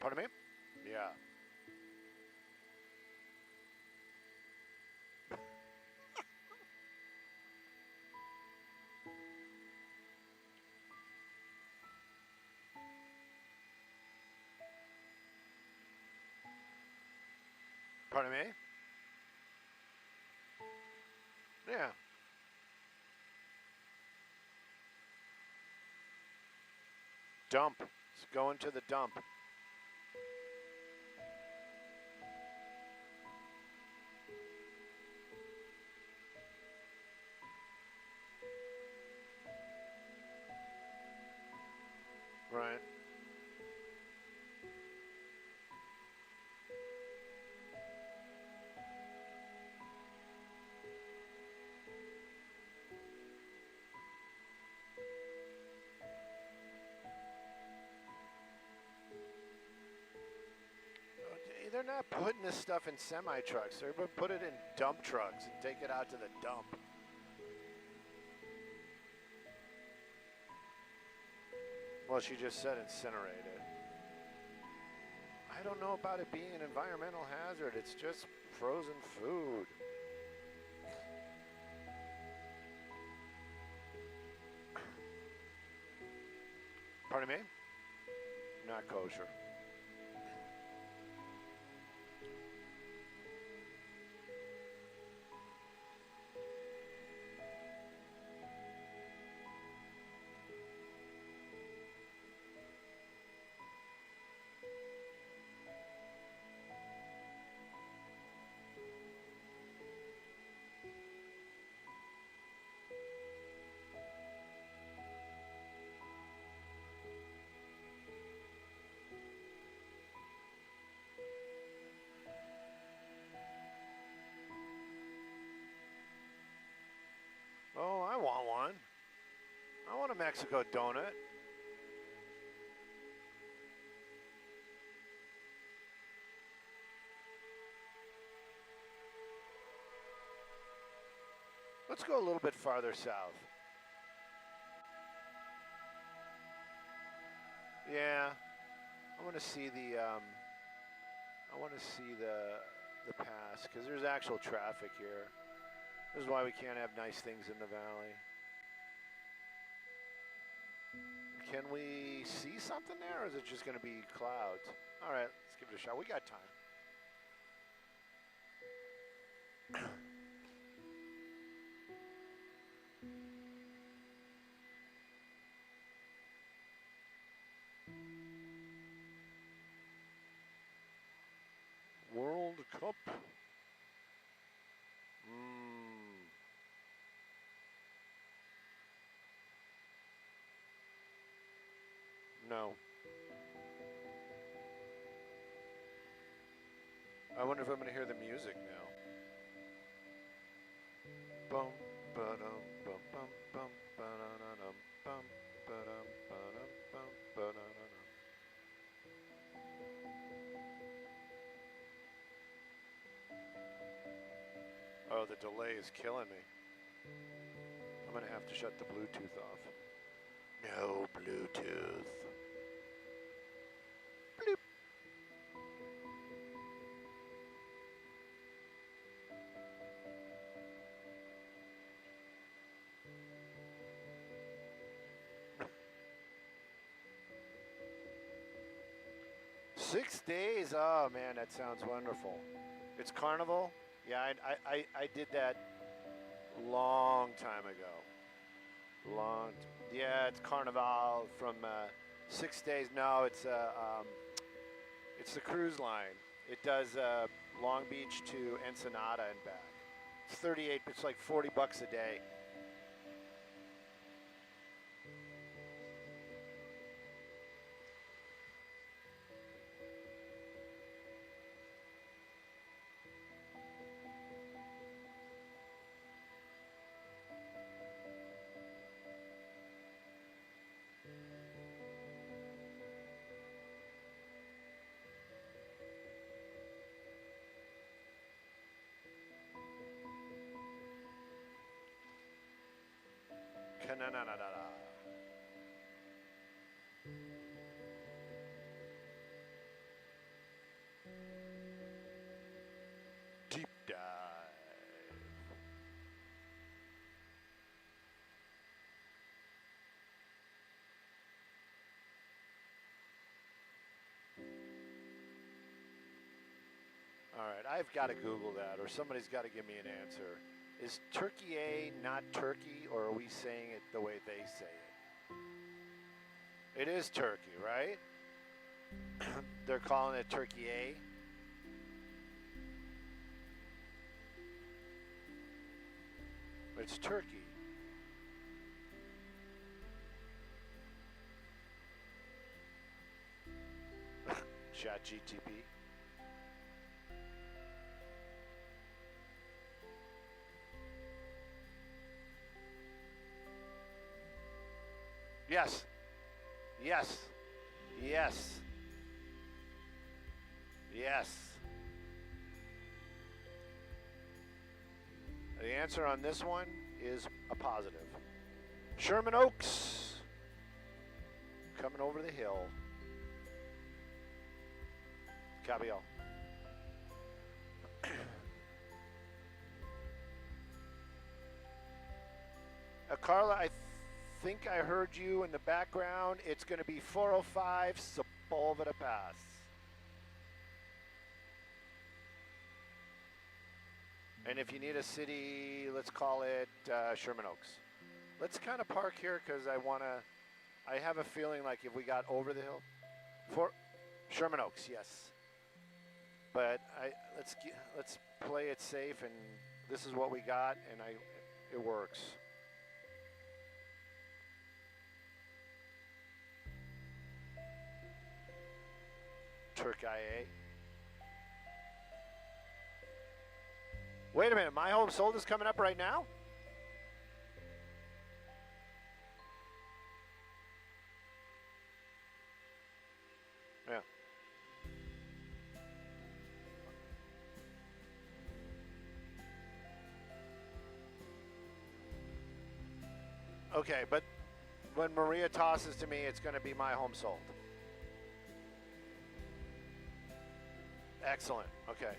Pardon me? Yeah. Pardon me? Yeah. Dump. It's going to the dump. Right. They're not putting this stuff in semi-trucks. They're going to put it in dump trucks and take it out to the dump. Well, she just said incinerate it. I don't know about it being an environmental hazard. It's just frozen food. Pardon me? Not kosher. Oh, I want one. I want a Mexico donut. Let's go a little bit farther south. Yeah, I want to see the the pass because there's actual traffic here. This is why we can't have nice things in the valley. Can we see something there, or is it just going to be clouds? All right, let's give it a shot. We got time. World Cup. No. I wonder if I'm going to hear the music now. Bum, ba-dum, bum, bum, bum, ba-da-da-dum, bum, ba-dum, ba-dum, bum, ba-da-da-dum. Oh, the delay is killing me. I'm going to have to shut the Bluetooth off. No Bluetooth. Bloop. 6 days. Oh man, that sounds wonderful. It's carnival. Yeah, I did that long time ago. Yeah, it's carnival from 6 days. No, it's the cruise line. It does Long Beach to Ensenada and back. It's 38. It's like $40 a day. Cananana. Deep dive. All right, I've got to Google that, or somebody's got to give me an answer. Is Turkey A not Turkey, or are we saying it the way they say it? It is Turkey, right? They're calling it Turkey A. It's Turkey. Chat GTP. Yes. Yes. Yes. Yes. The answer on this one is a positive. Sherman Oaks coming over the hill. Copy all. Carla, I think I heard you in the background. It's going to be 405 Sepulveda Pass. And if you need a city, let's call it Sherman Oaks. Let's kind of park here because I have a feeling like if we got over the hill. For Sherman Oaks, yes. But let's play it safe, and this is what we got, and it works. Turkey A. Wait a minute, My Home Sold is coming up right now? Yeah. Okay, but when Maria tosses to me, it's going to be My Home Sold. Excellent. Okay.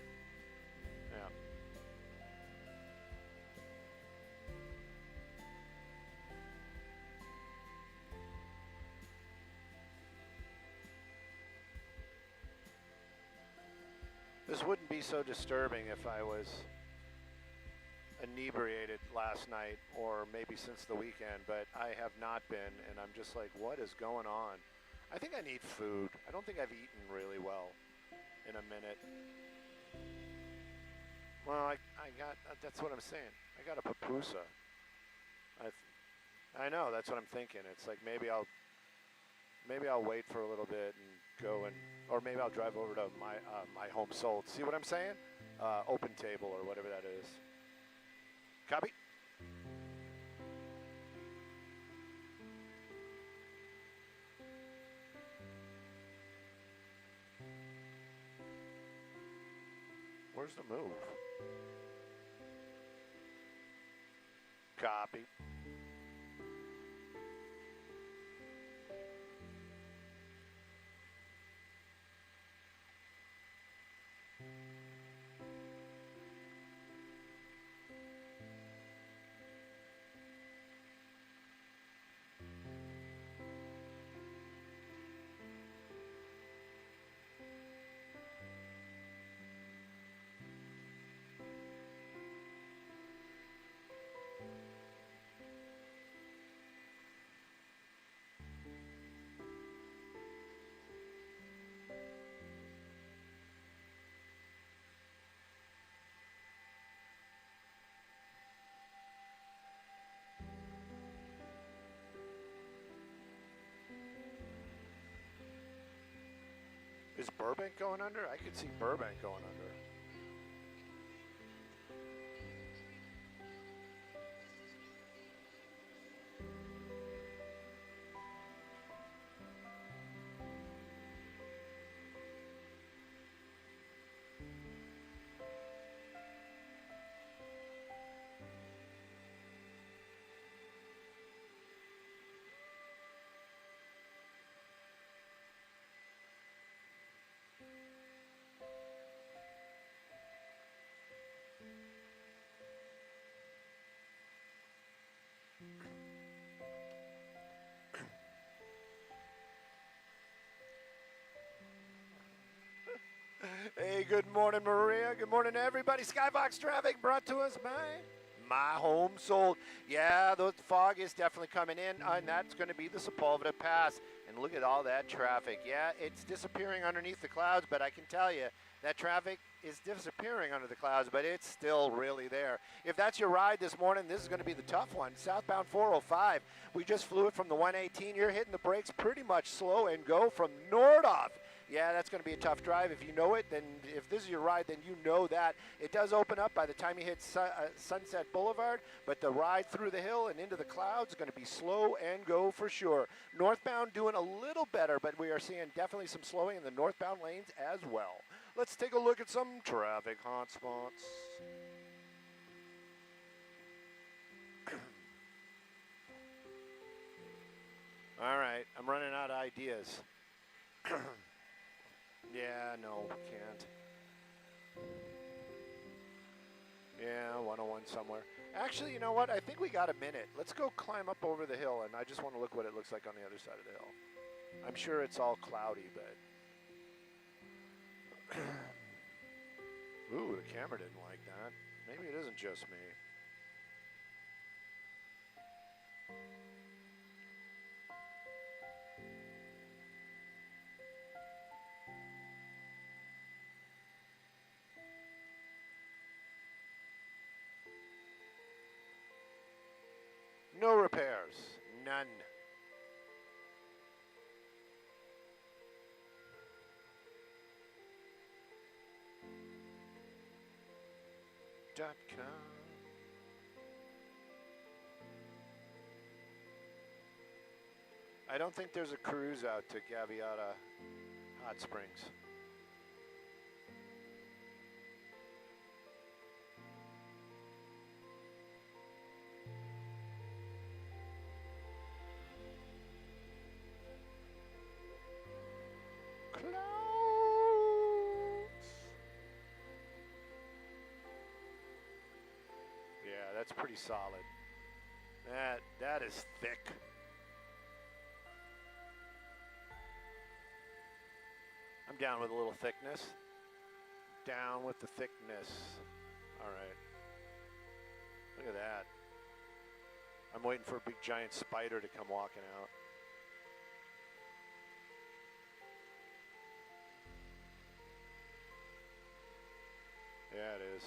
Yeah. This wouldn't be so disturbing if I was inebriated last night or maybe since the weekend, but I have not been, and I'm just like, what is going on? I think I need food. I don't think I've eaten really well in a minute. Well, I got, that's what I'm saying. I got a pupusa. I know, that's what I'm thinking. It's like maybe I'll wait for a little bit and go and, or maybe I'll drive over to My Home Sold. See what I'm saying? Open Table or whatever that is. Copy? Where's the move? Copy. Is Burbank going under? I could see Burbank going under. Hey, good morning, Maria. Good morning, everybody. Skybox traffic brought to us by My Home Sold. Yeah, the fog is definitely coming in, and that's going to be the Sepulveda Pass. And look at all that traffic. Yeah, it's disappearing underneath the clouds, but I can tell you that traffic is disappearing under the clouds, but it's still really there. If that's your ride this morning, this is going to be the tough one. Southbound 405. We just flew it from the 118. You're hitting the brakes pretty much slow and go from Nordhoff. Yeah, that's going to be a tough drive. If you know it, then if this is your ride, then you know that. It does open up by the time you hit Sunset Boulevard, but the ride through the hill and into the clouds is going to be slow and go for sure. Northbound doing a little better, but we are seeing definitely some slowing in the northbound lanes as well. Let's take a look at some traffic hotspots. All right, I'm running out of ideas. Yeah, no, can't. Yeah, 101 somewhere. Actually, you know what? I think we got a minute. Let's go climb up over the hill, and I just want to look what it looks like on the other side of the hill. I'm sure it's all cloudy, but... Ooh, the camera didn't like that. Maybe it isn't just me. No repairs. None. .com. I don't think there's a cruise out to Gaviota Hot Springs. That's pretty solid. That is thick. I'm down with a little thickness. Down with the thickness. All right. Look at that. I'm waiting for a big giant spider to come walking out. Yeah, it is.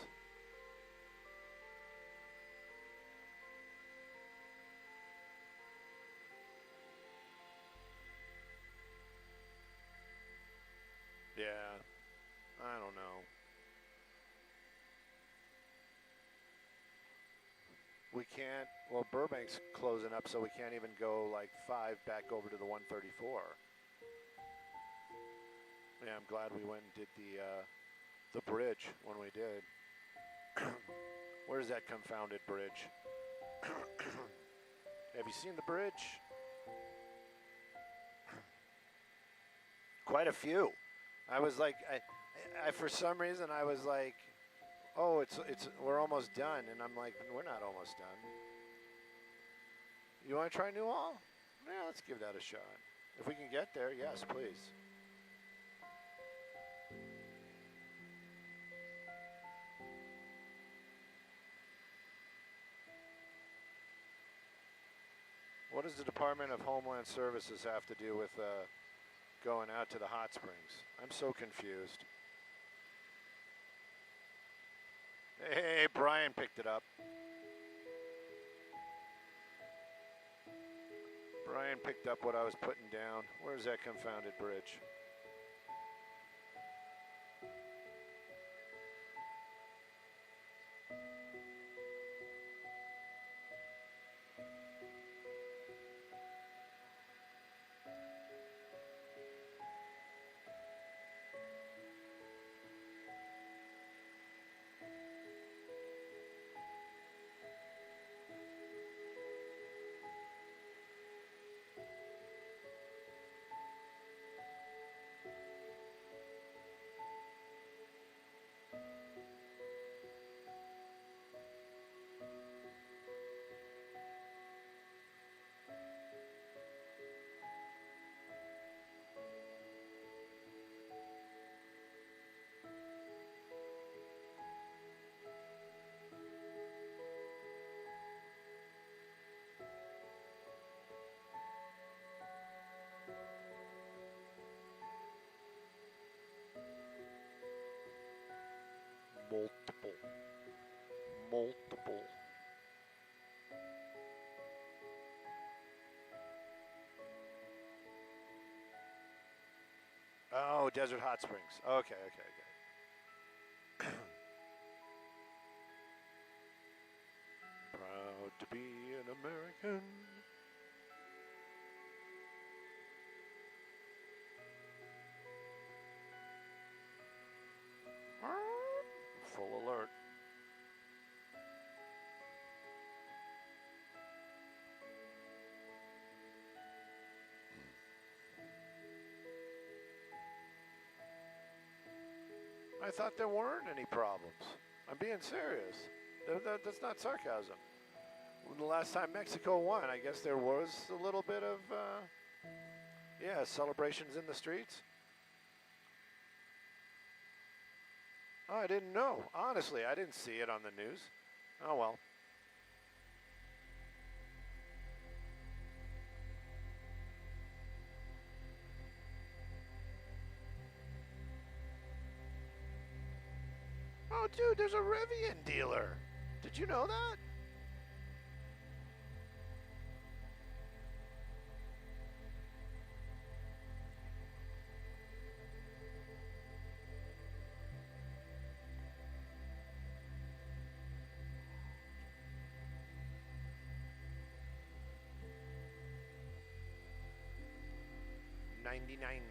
Yeah, I don't know. We can't, well, Burbank's closing up, so we can't even go like 5 back over to the 134. Yeah, I'm glad we went and did the bridge when we did. Where's that confounded bridge? Have you seen the bridge? Quite a few. I was like, I for some reason I was like, oh, we're almost done, and I'm like, we're not almost done. You want to try Newhall? Yeah, let's give that a shot. If we can get there, yes, please. What does the Department of Homeland Services have to do with going out to the hot springs? I'm so confused. Hey, Brian picked it up. Brian picked up what I was putting down. Where's that confounded bridge? multiple. Multiple. Oh, Desert Hot Springs. Okay, okay, okay. Proud to be an American. Full alert. I thought there weren't any problems. I'm being serious. That's not sarcasm. The last time Mexico won, I guess there was a little bit of, yeah, celebrations in the streets. Oh, I didn't know. Honestly, I didn't see it on the news. Oh, well. Oh, dude, there's a Rivian dealer. Did you know that? $99.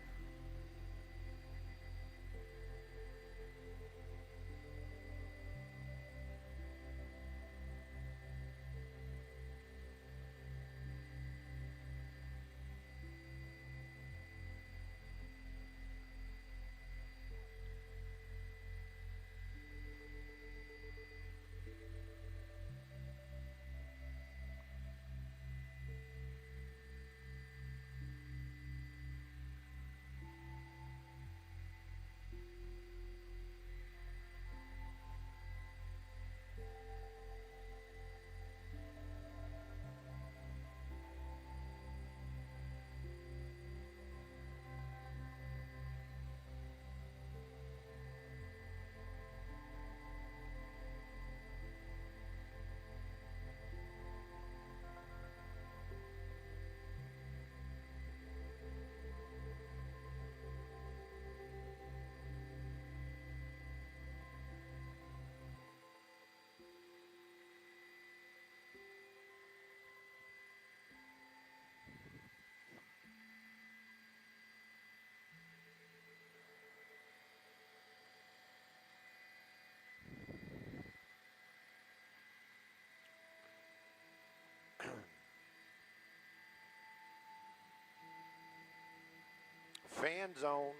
Fan zone.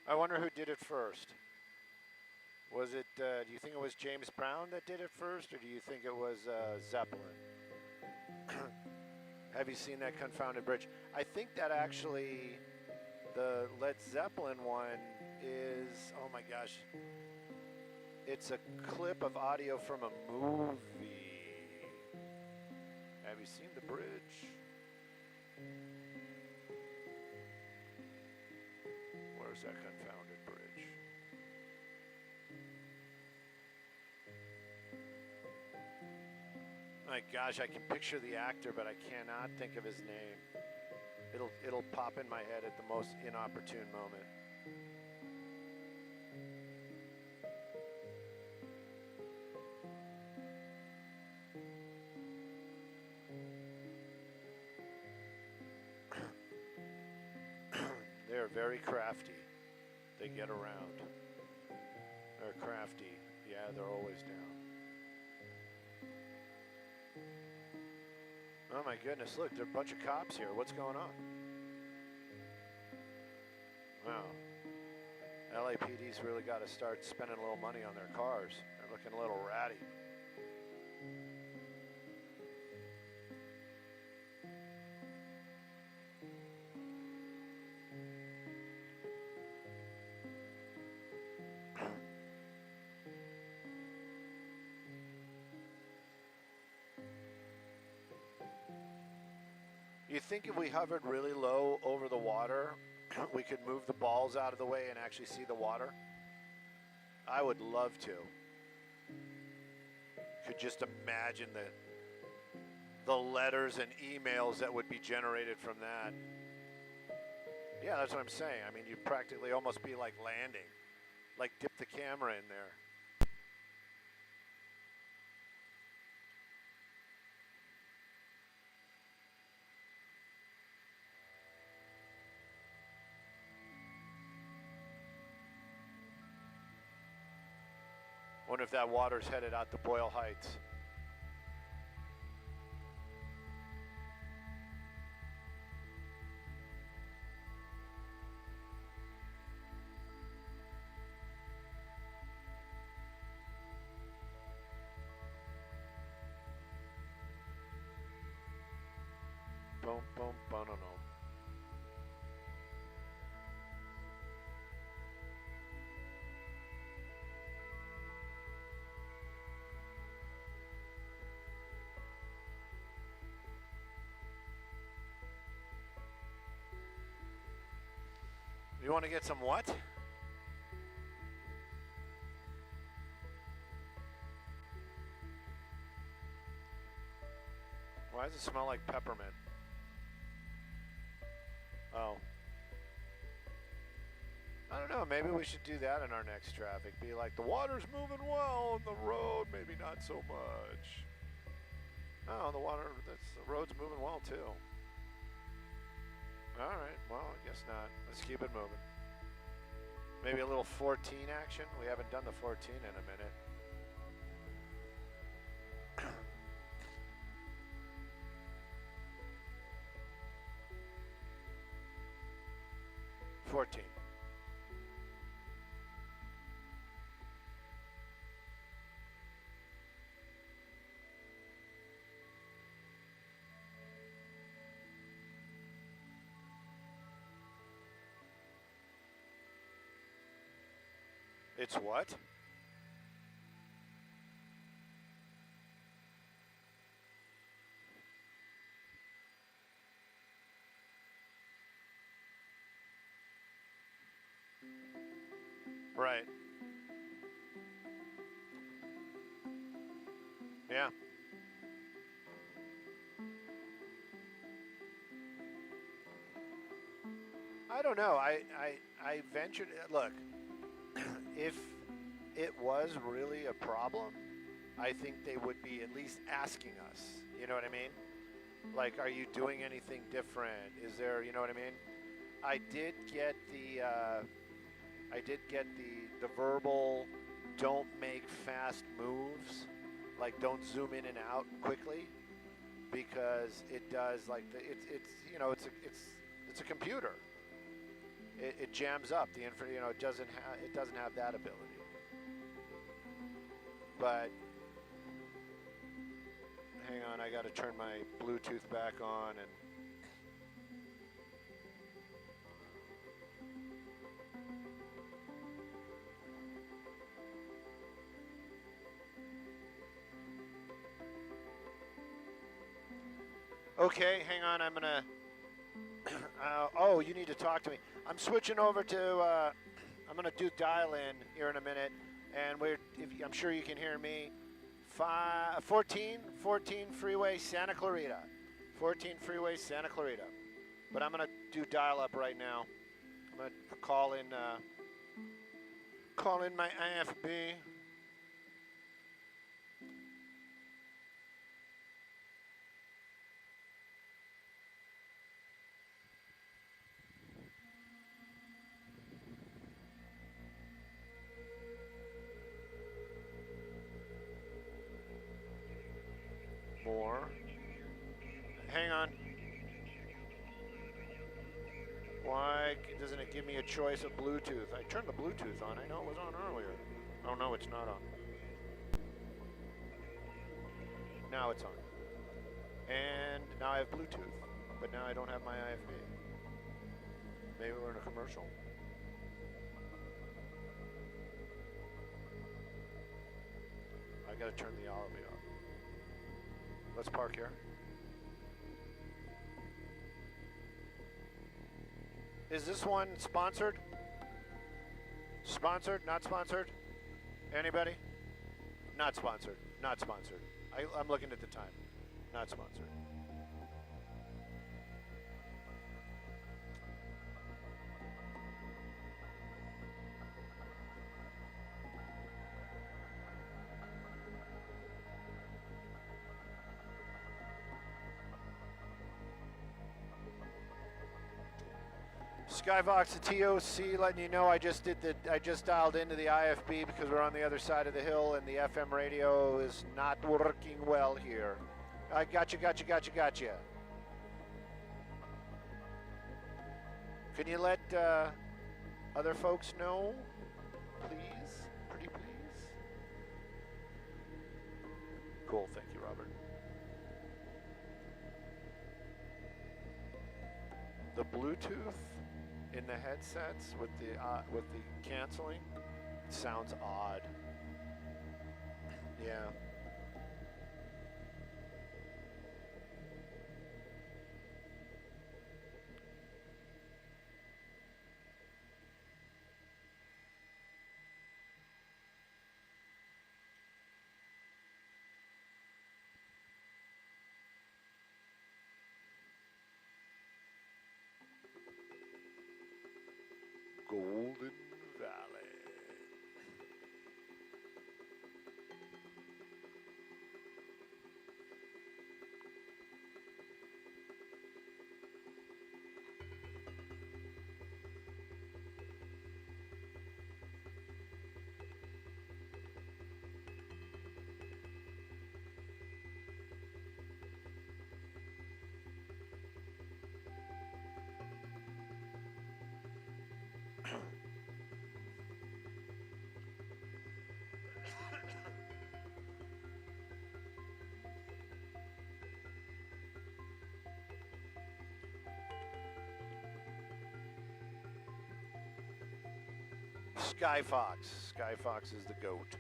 I wonder who did it first. Was it, do you think it was James Brown that did it first, or do you think it was Zeppelin? Have you seen that confounded bridge? I think that actually the Led Zeppelin one is, oh my gosh, it's a clip of audio from a movie. Have you seen the bridge? Where's that confounded bridge? My gosh, I can picture the actor, but I cannot think of his name. It'll pop in my head at the most inopportune moment. They're very crafty. They get around. They're crafty. Yeah, they're always down. Oh my goodness, look, there are a bunch of cops here. What's going on? Wow. LAPD's really got to start spending a little money on their cars. They're looking a little ratty. You think if we hovered really low over the water, we could move the balls out of the way and actually see the water? I would love to. Could just imagine the letters and emails that would be generated from that. Yeah, that's what I'm saying. I mean, you'd practically almost be like landing, like dip the camera in there. Wonder if that water's headed out to Boyle Heights. Boom, boom, boom, no, no. You want to get some what? Why does it smell like peppermint? Oh. I don't know, maybe we should do that in our next traffic. Be like, the water's moving well on the road, maybe not so much. Oh, the road's moving well too. All right, well, I guess not. Let's keep it moving. Maybe a little 14 action. We haven't done the 14 in a minute. 14. It's what? Right. Yeah. I don't know. I ventured, look, if it was really a problem, I think they would be at least asking us. You know what I mean? Like, are you doing anything different? Is there, you know what I mean? I did get the verbal, don't make fast moves, like don't zoom in and out quickly, because it does, like, it's you know, it's a computer. It jams up the info, you know, it doesn't have that ability. But Hang on, I gotta turn my Bluetooth back on and... Okay, hang on, I'm gonna... oh, you need to talk to me. I'm switching over to, I'm gonna do dial-in here in a minute, and I'm sure you can hear me. 14 Freeway, Santa Clarita. 14 Freeway, Santa Clarita. But I'm gonna do dial-up right now. I'm gonna call in my IFB. More. Hang on. Why doesn't it give me a choice of Bluetooth? I turned the Bluetooth on. I know it was on earlier. Oh no, it's not on. Now it's on. And now I have Bluetooth, but now I don't have my IFB. Maybe we're in a commercial. I gotta turn the RV on. Let's park here. Is this one sponsored? Sponsored? Not sponsored? Anybody? Not sponsored. Not sponsored. I'm looking at the time. Not sponsored. Skyvox the TOC letting you know I just dialed into the IFB because we're on the other side of the hill and the FM radio is not working well here. I gotcha. Can you let other folks know, please? Pretty please? Cool, thank you, Robert. The Bluetooth in the headsets with the canceling sounds odd. Yeah. Golden Valley. Skyfox. Skyfox is the goat.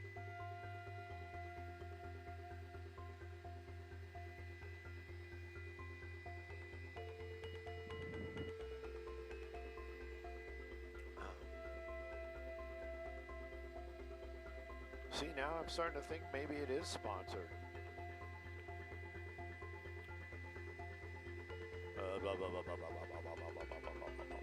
See, now I'm starting to think maybe it is sponsored. Blah, blah, blah, blah, blah, blah, blah, blah, blah, blah, blah, blah, blah, blah.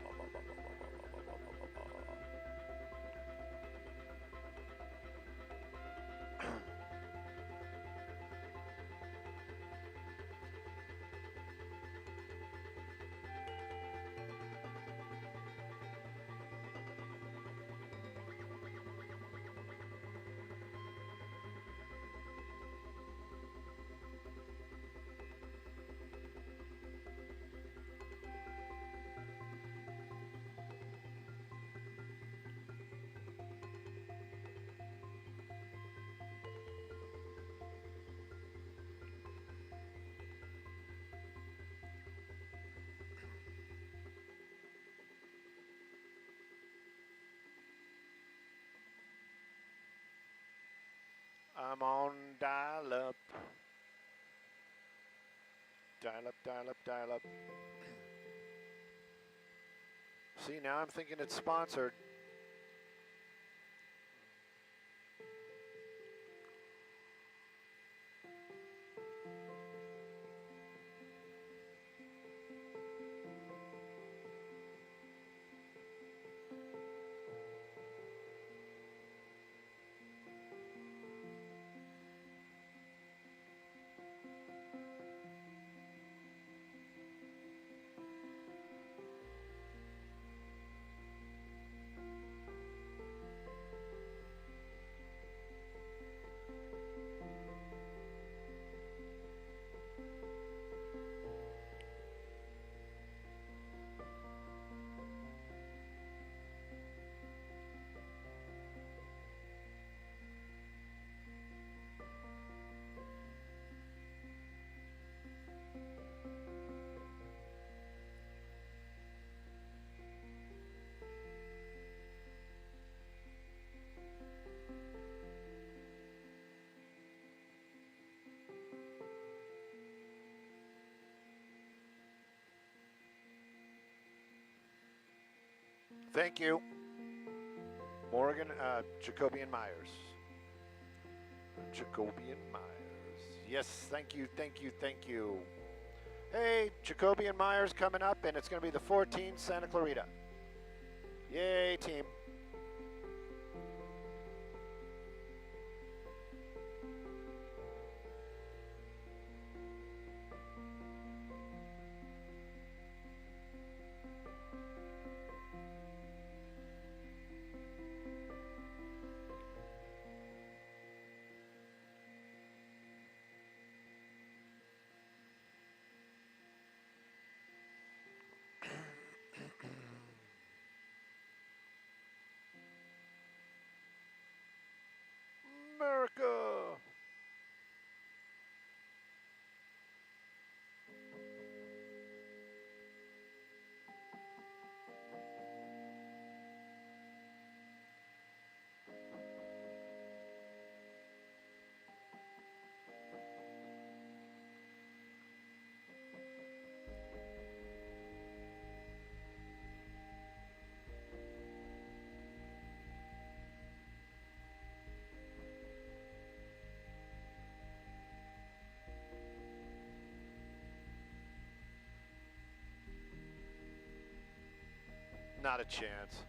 I'm on dial up. Dial up, dial up, dial up. See, now I'm thinking it's sponsored. Thank you. Morgan, Jacobian Myers. Jacobian Myers. Yes, thank you, thank you, thank you. Hey, Jacobian Myers coming up, and it's going to be the 14 Santa Clarita. Yay, team. America. Not a chance.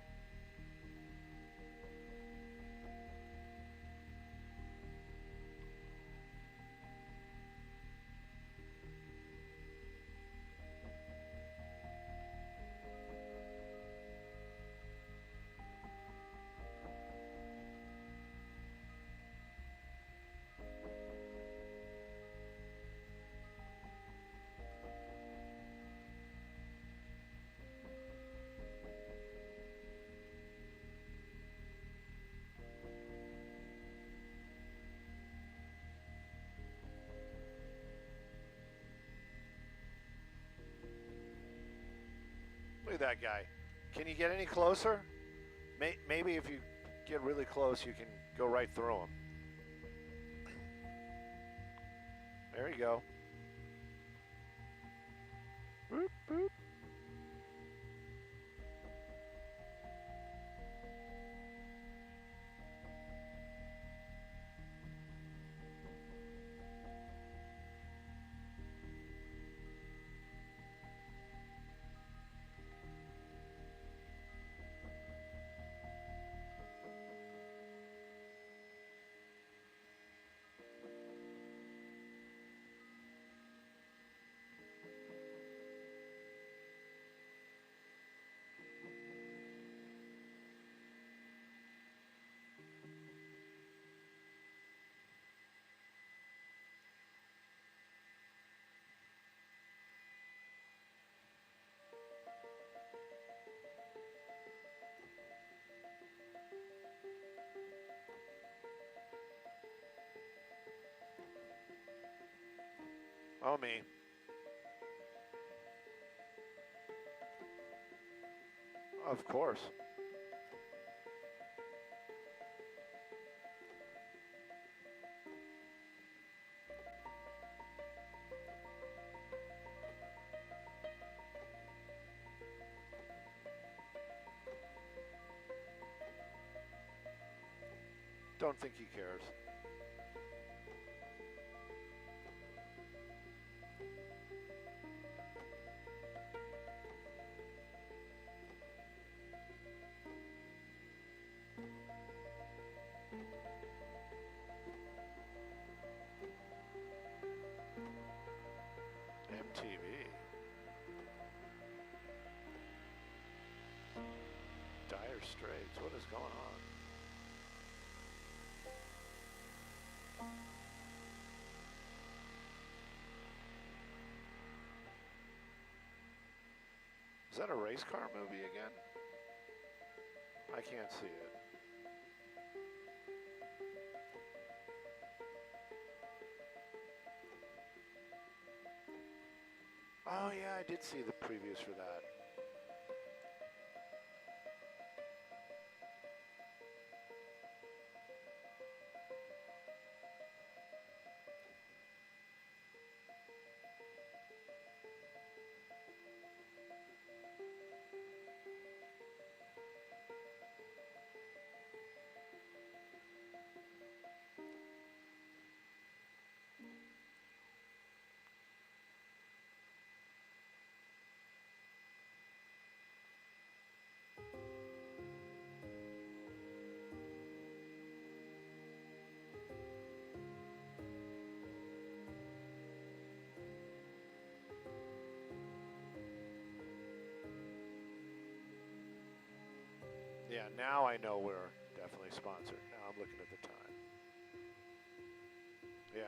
Look at that guy. Can you get any closer? Maybe if you get really close, you can go right through him. There you go. Boop, boop. Oh, me. Of course. don't think he cares. MTV. Dire Straits. What is going on? Is that a race car movie again? I can't see it. Oh yeah, I did see the previews for that. Yeah, now I know we're definitely sponsored. Now I'm looking at the time. Yeah.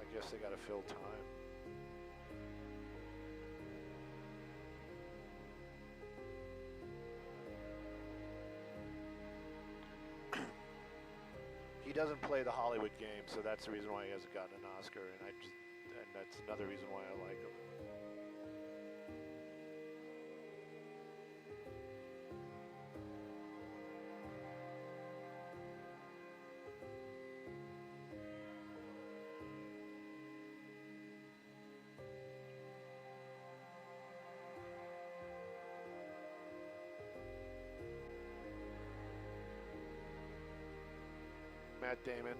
I guess they got to fill time. He doesn't play the Hollywood game, so that's the reason why he hasn't gotten an Oscar, and that's another reason why I like him. Matt Damon.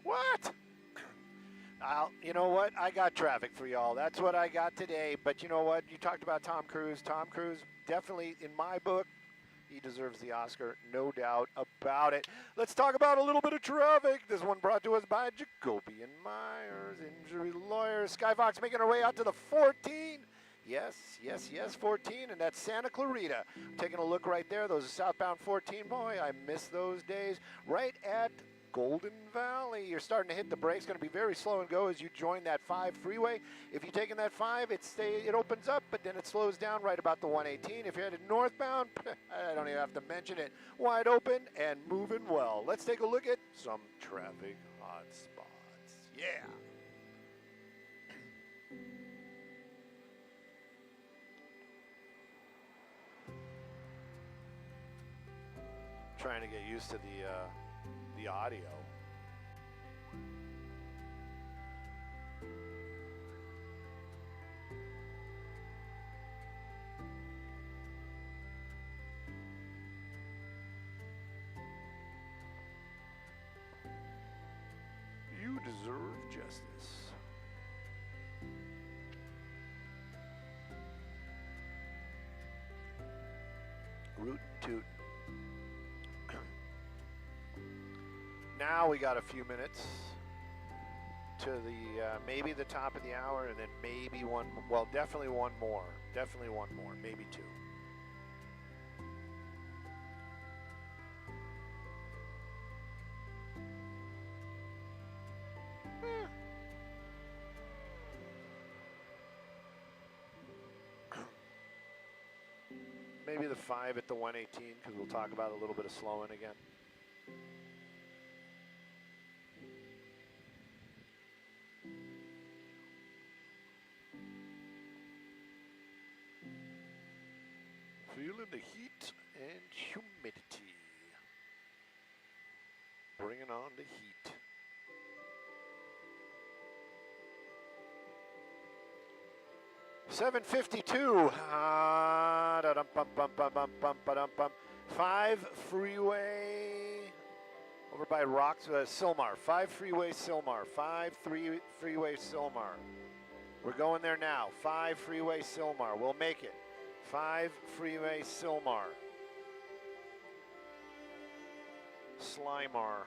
What? You know what? I got traffic for y'all. That's what I got today. But you know what? You talked about Tom Cruise. Tom Cruise, definitely, in my book, he deserves the Oscar, no doubt about it. Let's talk about a little bit of traffic. This one brought to us by Jacoby and Myers, injury lawyers. Skyfox making our way out to the 14. Yes, yes, yes, 14, and that's Santa Clarita. Taking a look right there. Those are southbound 14. Boy, I miss those days. Right at Golden Valley. You're starting to hit the brakes. Going to be very slow and go as you join that 5 freeway. If you're taking that 5, it opens up, but then it slows down right about the 118. If you're headed northbound, I don't even have to mention it. Wide open and moving well. Let's take a look at some traffic hot spots. Yeah. Trying to get used to the audio. You deserve justice. Root toot. Now we got a few minutes to the maybe the top of the hour, and then maybe one. Well, definitely one more. Definitely one more. Maybe two. Maybe the 5 at the 118, because we'll talk about a little bit of slowing again. Feeling the heat and humidity. Bringing on the heat. $7.52. 5 freeway over by Rocks, Sylmar. 5 freeway Sylmar. 5 freeway Sylmar. We're going there now. 5 freeway Sylmar. We'll make it. 5 freeway Sylmar. Slimar.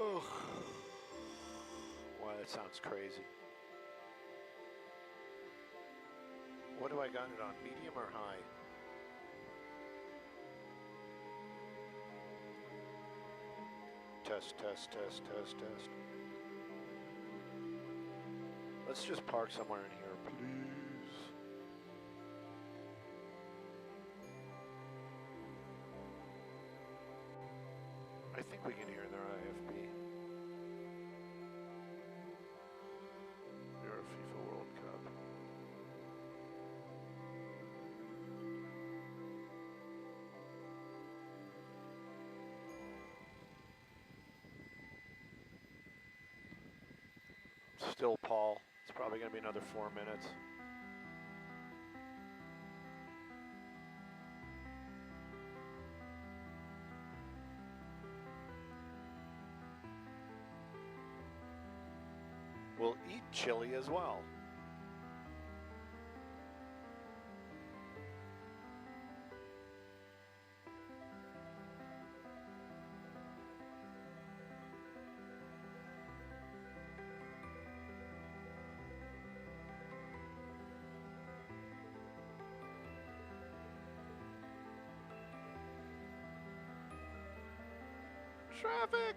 Oh, wow, that sounds crazy. What do I got it on, medium or high? Test, test, test, test, test. Let's just park somewhere in here, please. I think we can hear their IFB. They're a FIFA World Cup. Still Paul. It's probably going to be another 4 minutes. We'll eat chili as well. Traffic!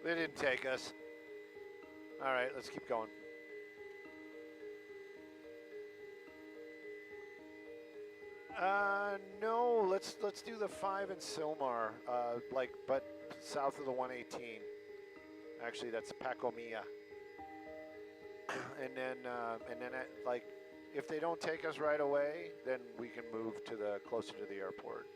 They didn't take us. All right, let's keep going. No, let's do the 5 in Silmar, but south of the 118. Actually, that's Pacomia. and then if they don't take us right away, then we can move to the closer to the airport.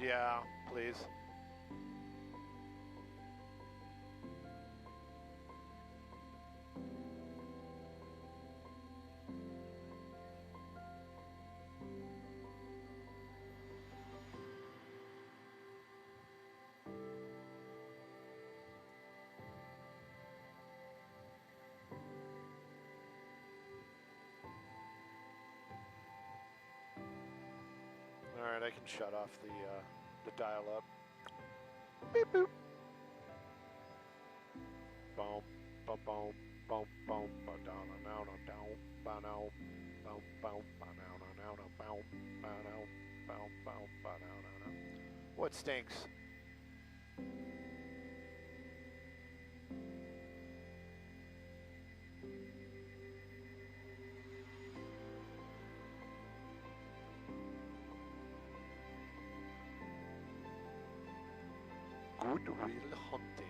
Yeah, please. All right, I can shut off the dial-up. Beep boop. Boom, boom, boom, boom, boom, boom, down, down, down, down, down, boom, boom, down, down, down, boom, down, boom, boom, down. What stinks? Goodwill hunting.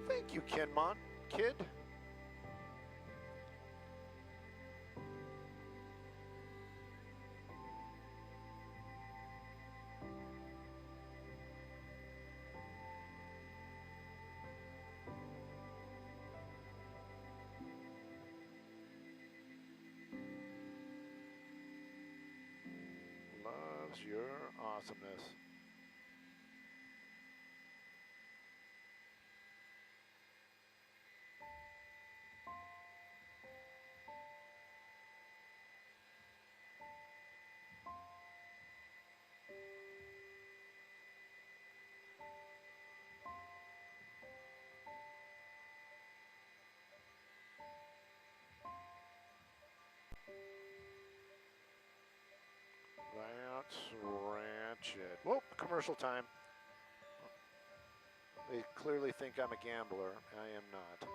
Thank you, Kenmon, kid. Loves your awesomeness. That's ratchet. Whoop, commercial time. They clearly think I'm a gambler. I am not.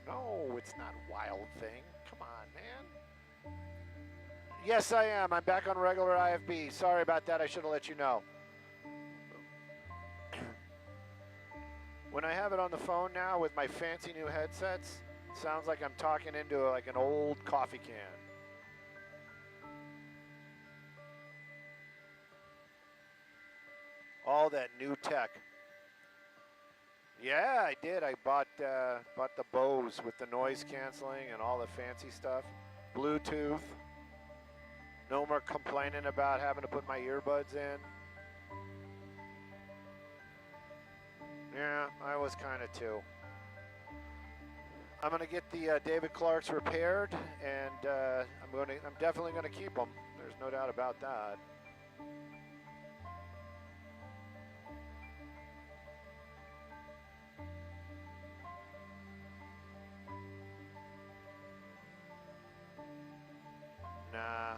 No, it's not Wild Thing. Come on, man. Yes, I am. I'm back on regular IFB. Sorry about that. I should have let you know. When I have it on the phone now with my fancy new headsets, it sounds like I'm talking into like an old coffee can. All that new tech. Yeah, I did. I bought the Bose with the noise canceling and all the fancy stuff. Bluetooth. No more complaining about having to put my earbuds in. Yeah, I was kind of too. I'm gonna get the David Clarks repaired, and I'm definitely gonna keep them. There's no doubt about that. Nah,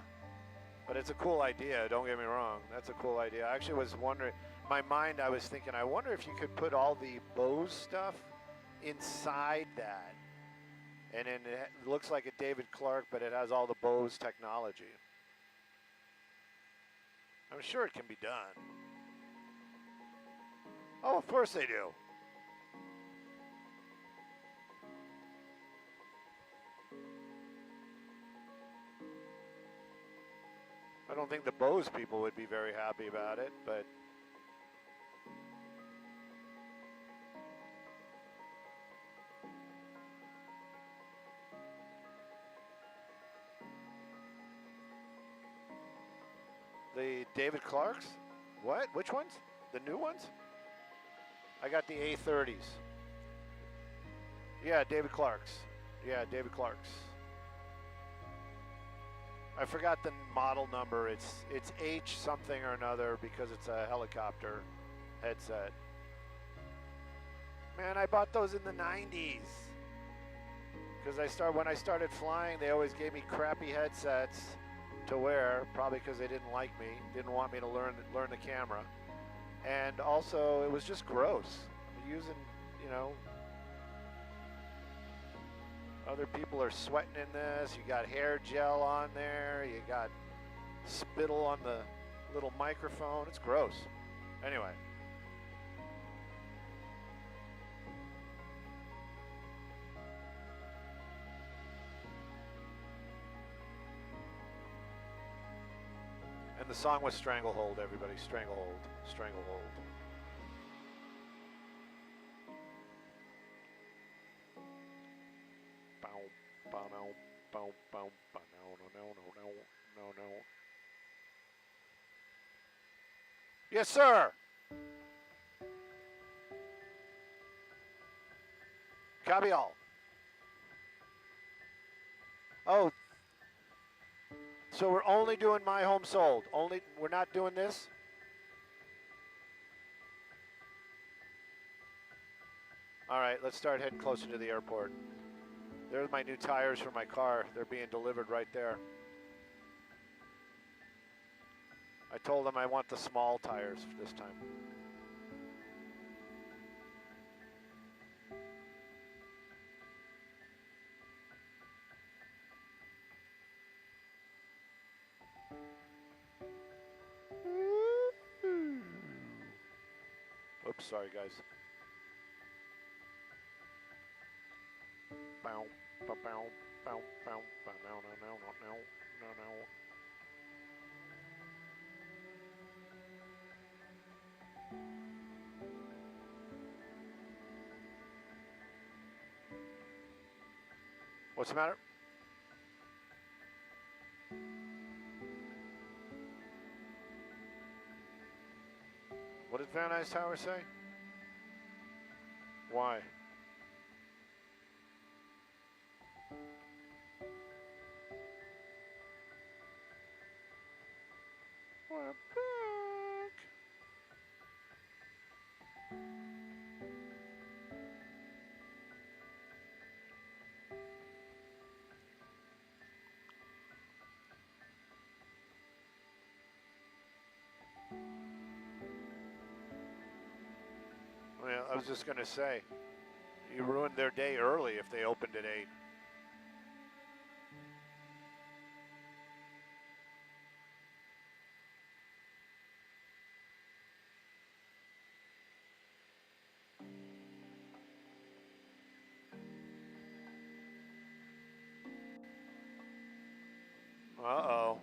but it's a cool idea. Don't get me wrong. That's a cool idea. I actually was wondering. In my mind, I was thinking, I wonder if you could put all the Bose stuff inside that. And then it looks like a David Clark, but it has all the Bose technology. I'm sure it can be done. Oh, of course they do. I don't think the Bose people would be very happy about it, but the David Clarks? What? Which ones? The new ones? I got the A30s. Yeah, David Clarks. Yeah, David Clarks. I forgot the model number. It's H something or another because it's a helicopter headset. Man, I bought those in the 90s. Because when I started flying, they always gave me crappy headsets to wear, probably because they didn't like me, didn't want me to learn the camera, and also it was just gross. Using, you know, other people are sweating in this. You got hair gel on there. You got spittle on the little microphone. It's gross. Anyway. And the song was Stranglehold, everybody. Stranglehold. Stranglehold. No. Yes, sir. Copy all. Oh, so we're only doing my home sold. We're not doing this? All right, let's start heading closer to the airport. There's my new tires for my car. They're being delivered right there. I told them I want the small tires this time. Oops, sorry guys. Bow, bow, bow, bow, bow, bow, no. What's the matter? What did Van Nuys Tower say? Why? We're back. Well, I was just going to say, you ruined their day early if they opened at 8. Uh-oh.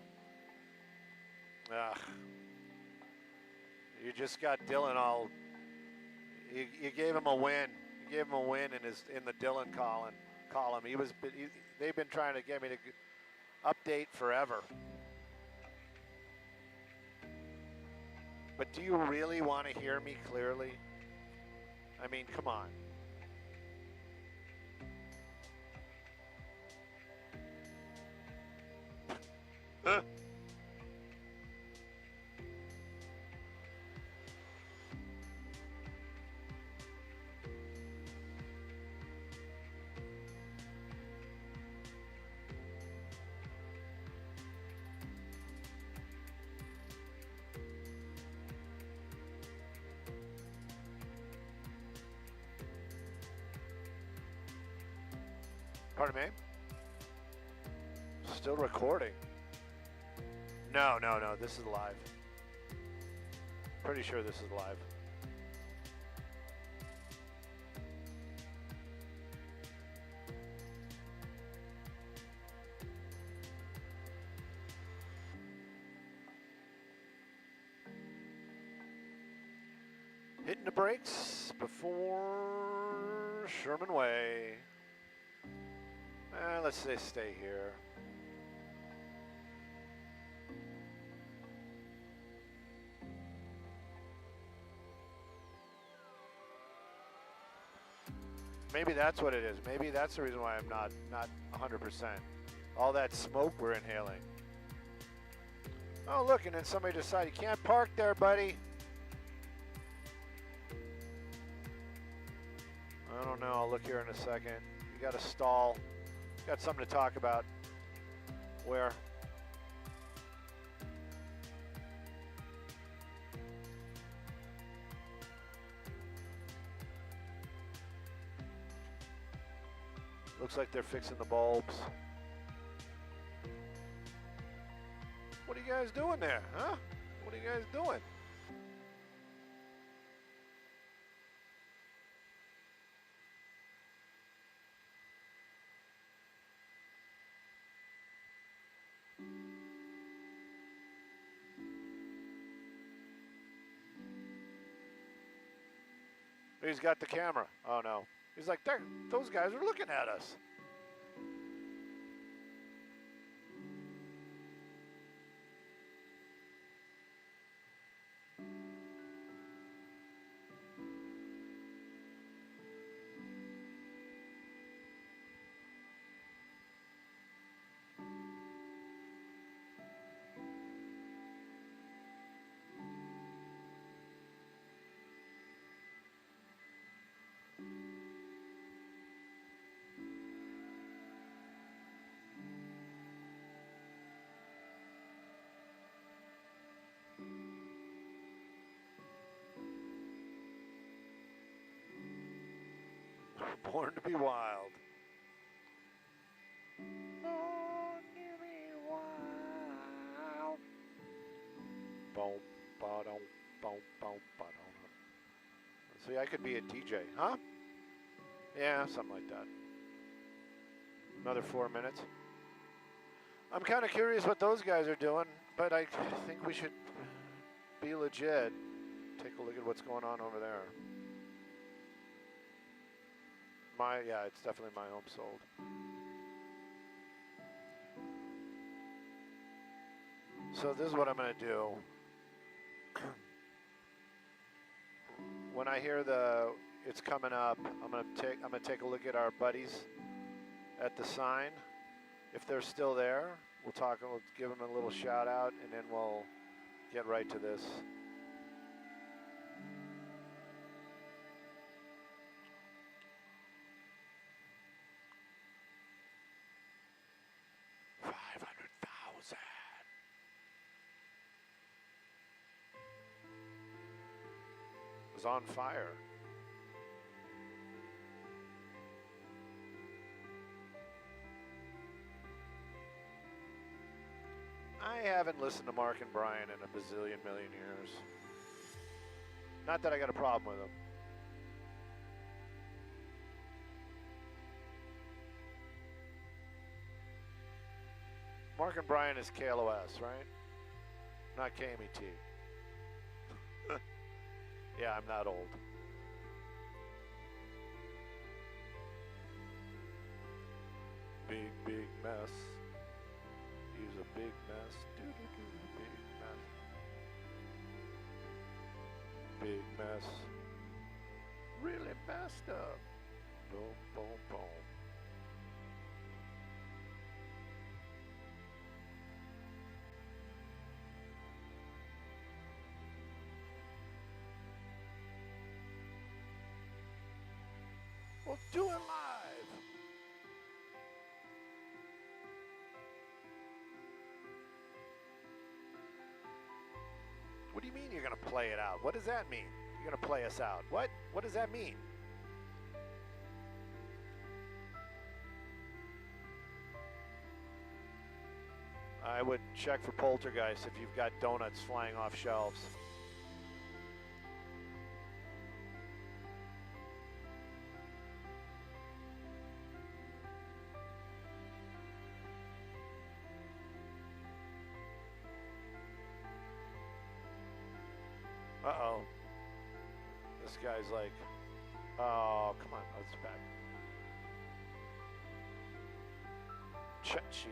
Ugh. You just got Dylan all. You gave him a win. You gave him a win in the Dylan column. They've been trying to get me to update forever. But do you really want to hear me clearly? I mean, come on. Pardon me? Still recording. No. This is live. Pretty sure this is live. Hitting the brakes before Sherman Way. Let's say stay here. Maybe that's what it is. Maybe that's the reason why I'm not 100%. All that smoke we're inhaling. Oh, look, and then somebody decided you can't park there, buddy. I don't know. I'll look here in a second. You got to stall. Got something to talk about. Where? Looks like they're fixing the bulbs. What are you guys doing there, huh? What are you guys doing? He's got the camera. Oh no. He's like, those guys are looking at us. Born to be wild. Born to be wild. Boom, ba-dum, boom, boom, ba-dum. See, I could be a DJ, huh? Yeah, something like that. Another 4 minutes. I'm kind of curious what those guys are doing, but I think we should be legit. Take a look at what's going on over there. Yeah, it's definitely my home sold. So this is what I'm going to do. When I hear it's coming up, I'm going to take a look at our buddies at the sign. If they're still there, we'll give them a little shout out, and then we'll get right to this. On fire. I haven't listened to Mark and Brian in a bazillion million years. Not that I got a problem with them. Mark and Brian is KLOS, right? Not KMET. Yeah, I'm not old. Big, big mess. He's a big mess. Doo-doo-doo, big mess. Big mess. Really messed up. Boom, boom, boom. We'll do it live. What do you mean you're going to play it out? What does that mean? You're going to play us out. What? What does that mean? I would check for poltergeist if you've got donuts flying off shelves. Uh-oh. This guy's like, oh, come on, let's back. Chechia.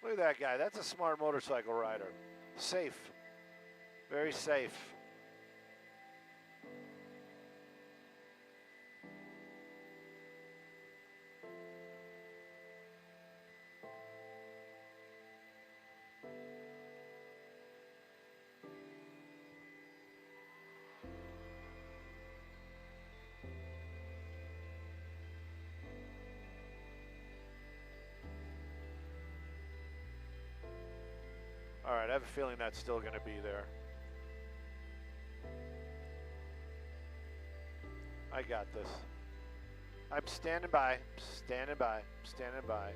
Look at that guy. That's a smart motorcycle rider. Safe. Very safe. All right, I have a feeling that's still going to be there. I got this. I'm standing by, standing by, standing by.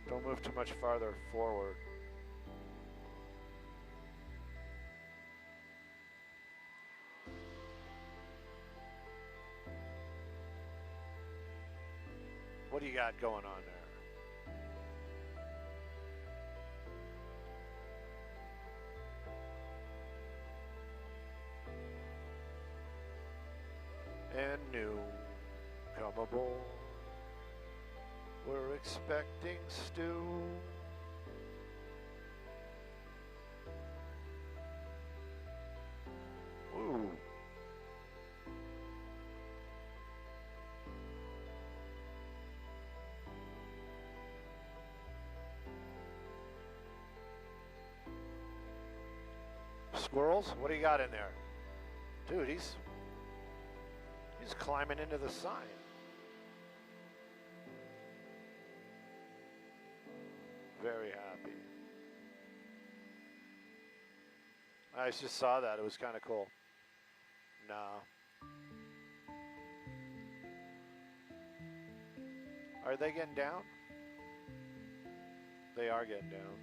Don't move too much farther forward. What do you got going on there? And new, come aboard. We're expecting stew. Ooh. Squirrels? What do you got in there? Dude, he's climbing into the sign. Very happy. I just saw that. It was kind of cool. No. Are they getting down? They are getting down.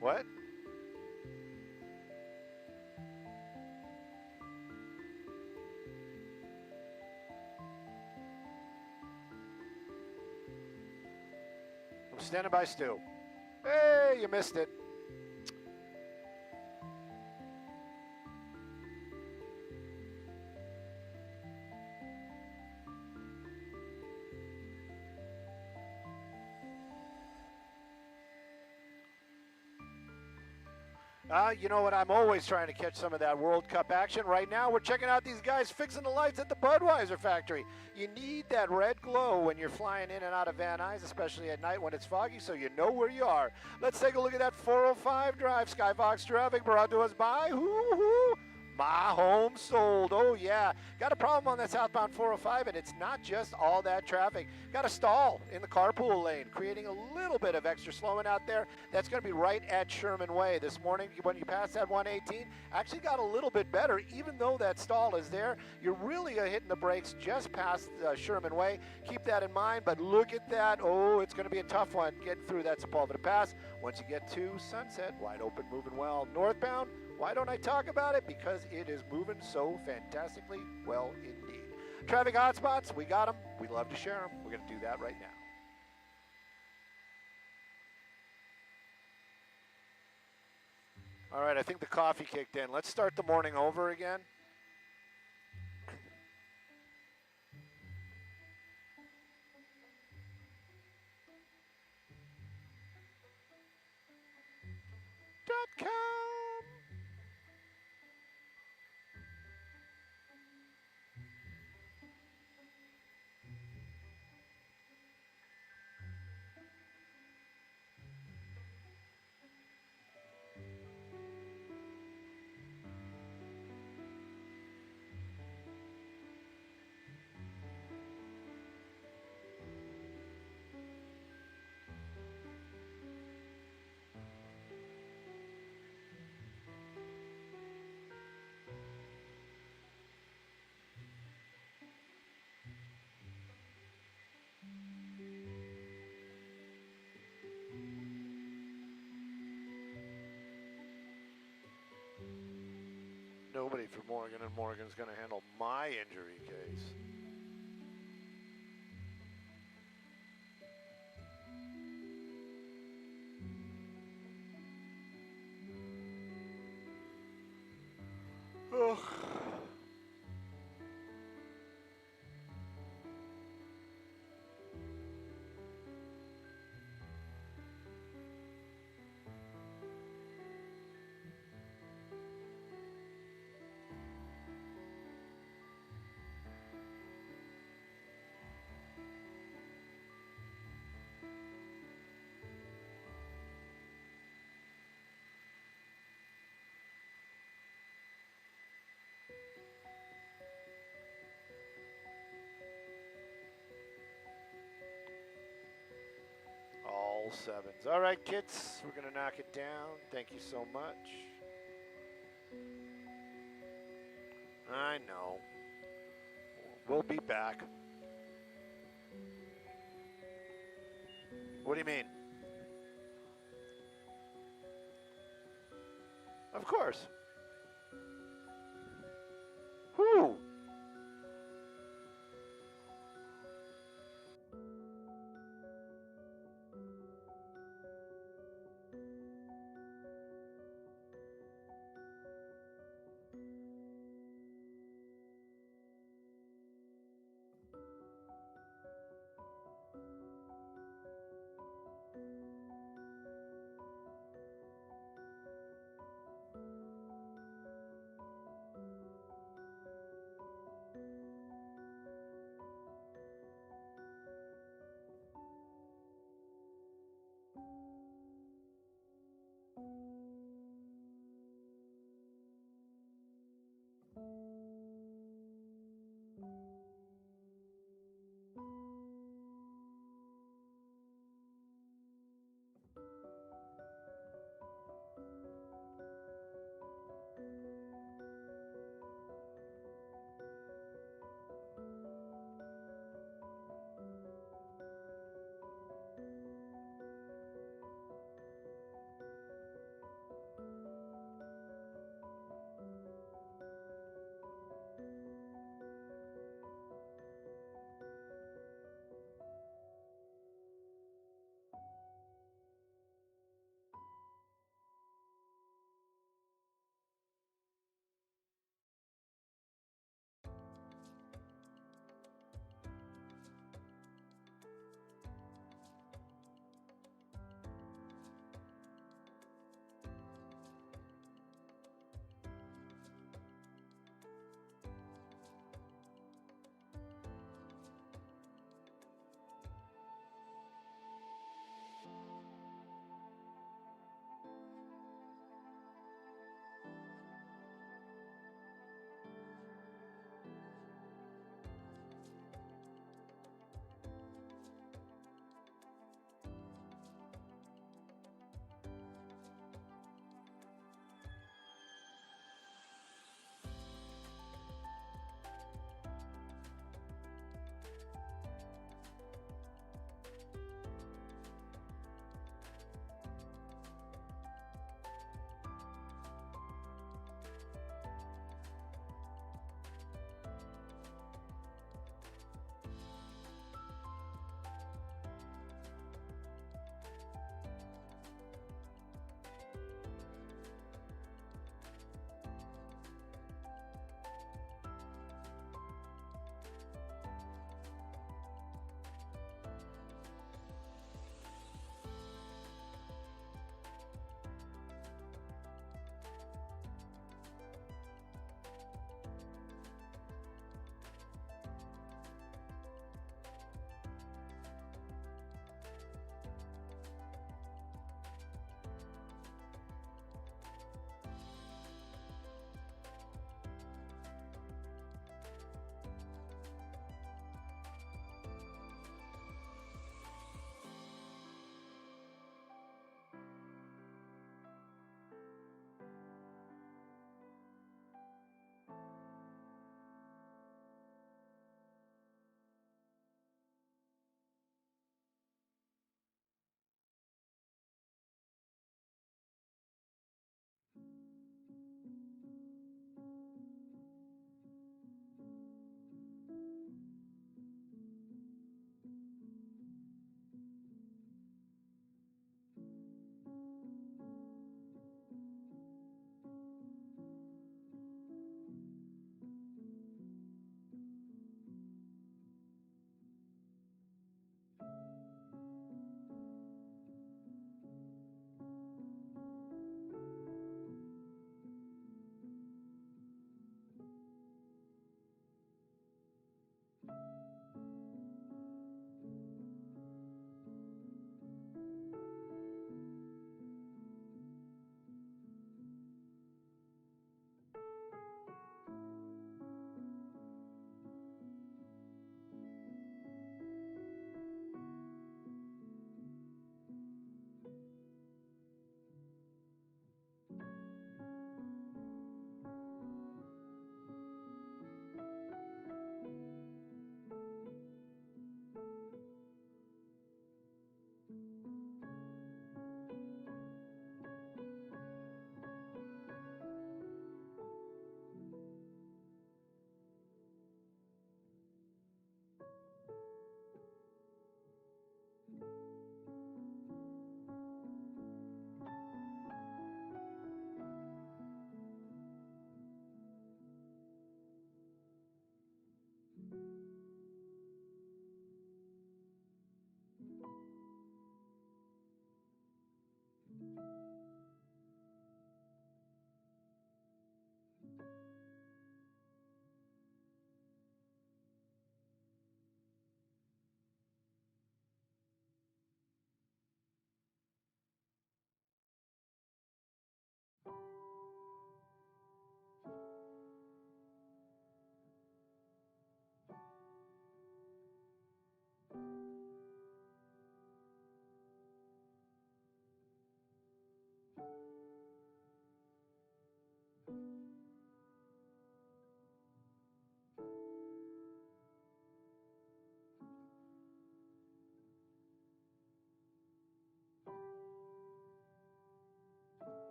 What? I'm standing by, Stu. Hey, you missed it. You know what? I'm always trying to catch some of that World Cup action. Right now, we're checking out these guys fixing the lights at the Budweiser factory. You need that red glow when you're flying in and out of Van Nuys, especially at night when it's foggy, so you know where you are. Let's take a look at that 405 drive. Skyfox traffic brought to us by My Home Sold. Oh, yeah. Got a problem on that southbound 405, and it's not just all that traffic. Got a stall in the carpool lane, creating a little bit of extra slowing out there. That's going to be right at Sherman Way. This morning, when you pass that 118, actually got a little bit better, even though that stall is there. You're really hitting the brakes just past Sherman Way. Keep that in mind, but look at that. Oh, it's going to be a tough one getting through that Sepulveda Pass. Once you get to Sunset, wide open, moving well. Northbound, why don't I talk about it? Because it is moving so fantastically well indeed. Traffic hotspots, we got them. We love to share them. We're going to do that right now. All right, I think the coffee kicked in. Let's start the morning over again. .com. Nobody for Morgan, and Morgan's going to handle my injury case. Ugh. All sevens. All right, kids, we're going to knock it down. Thank you so much. I know. We'll be back. What do you mean? Of course. Whew.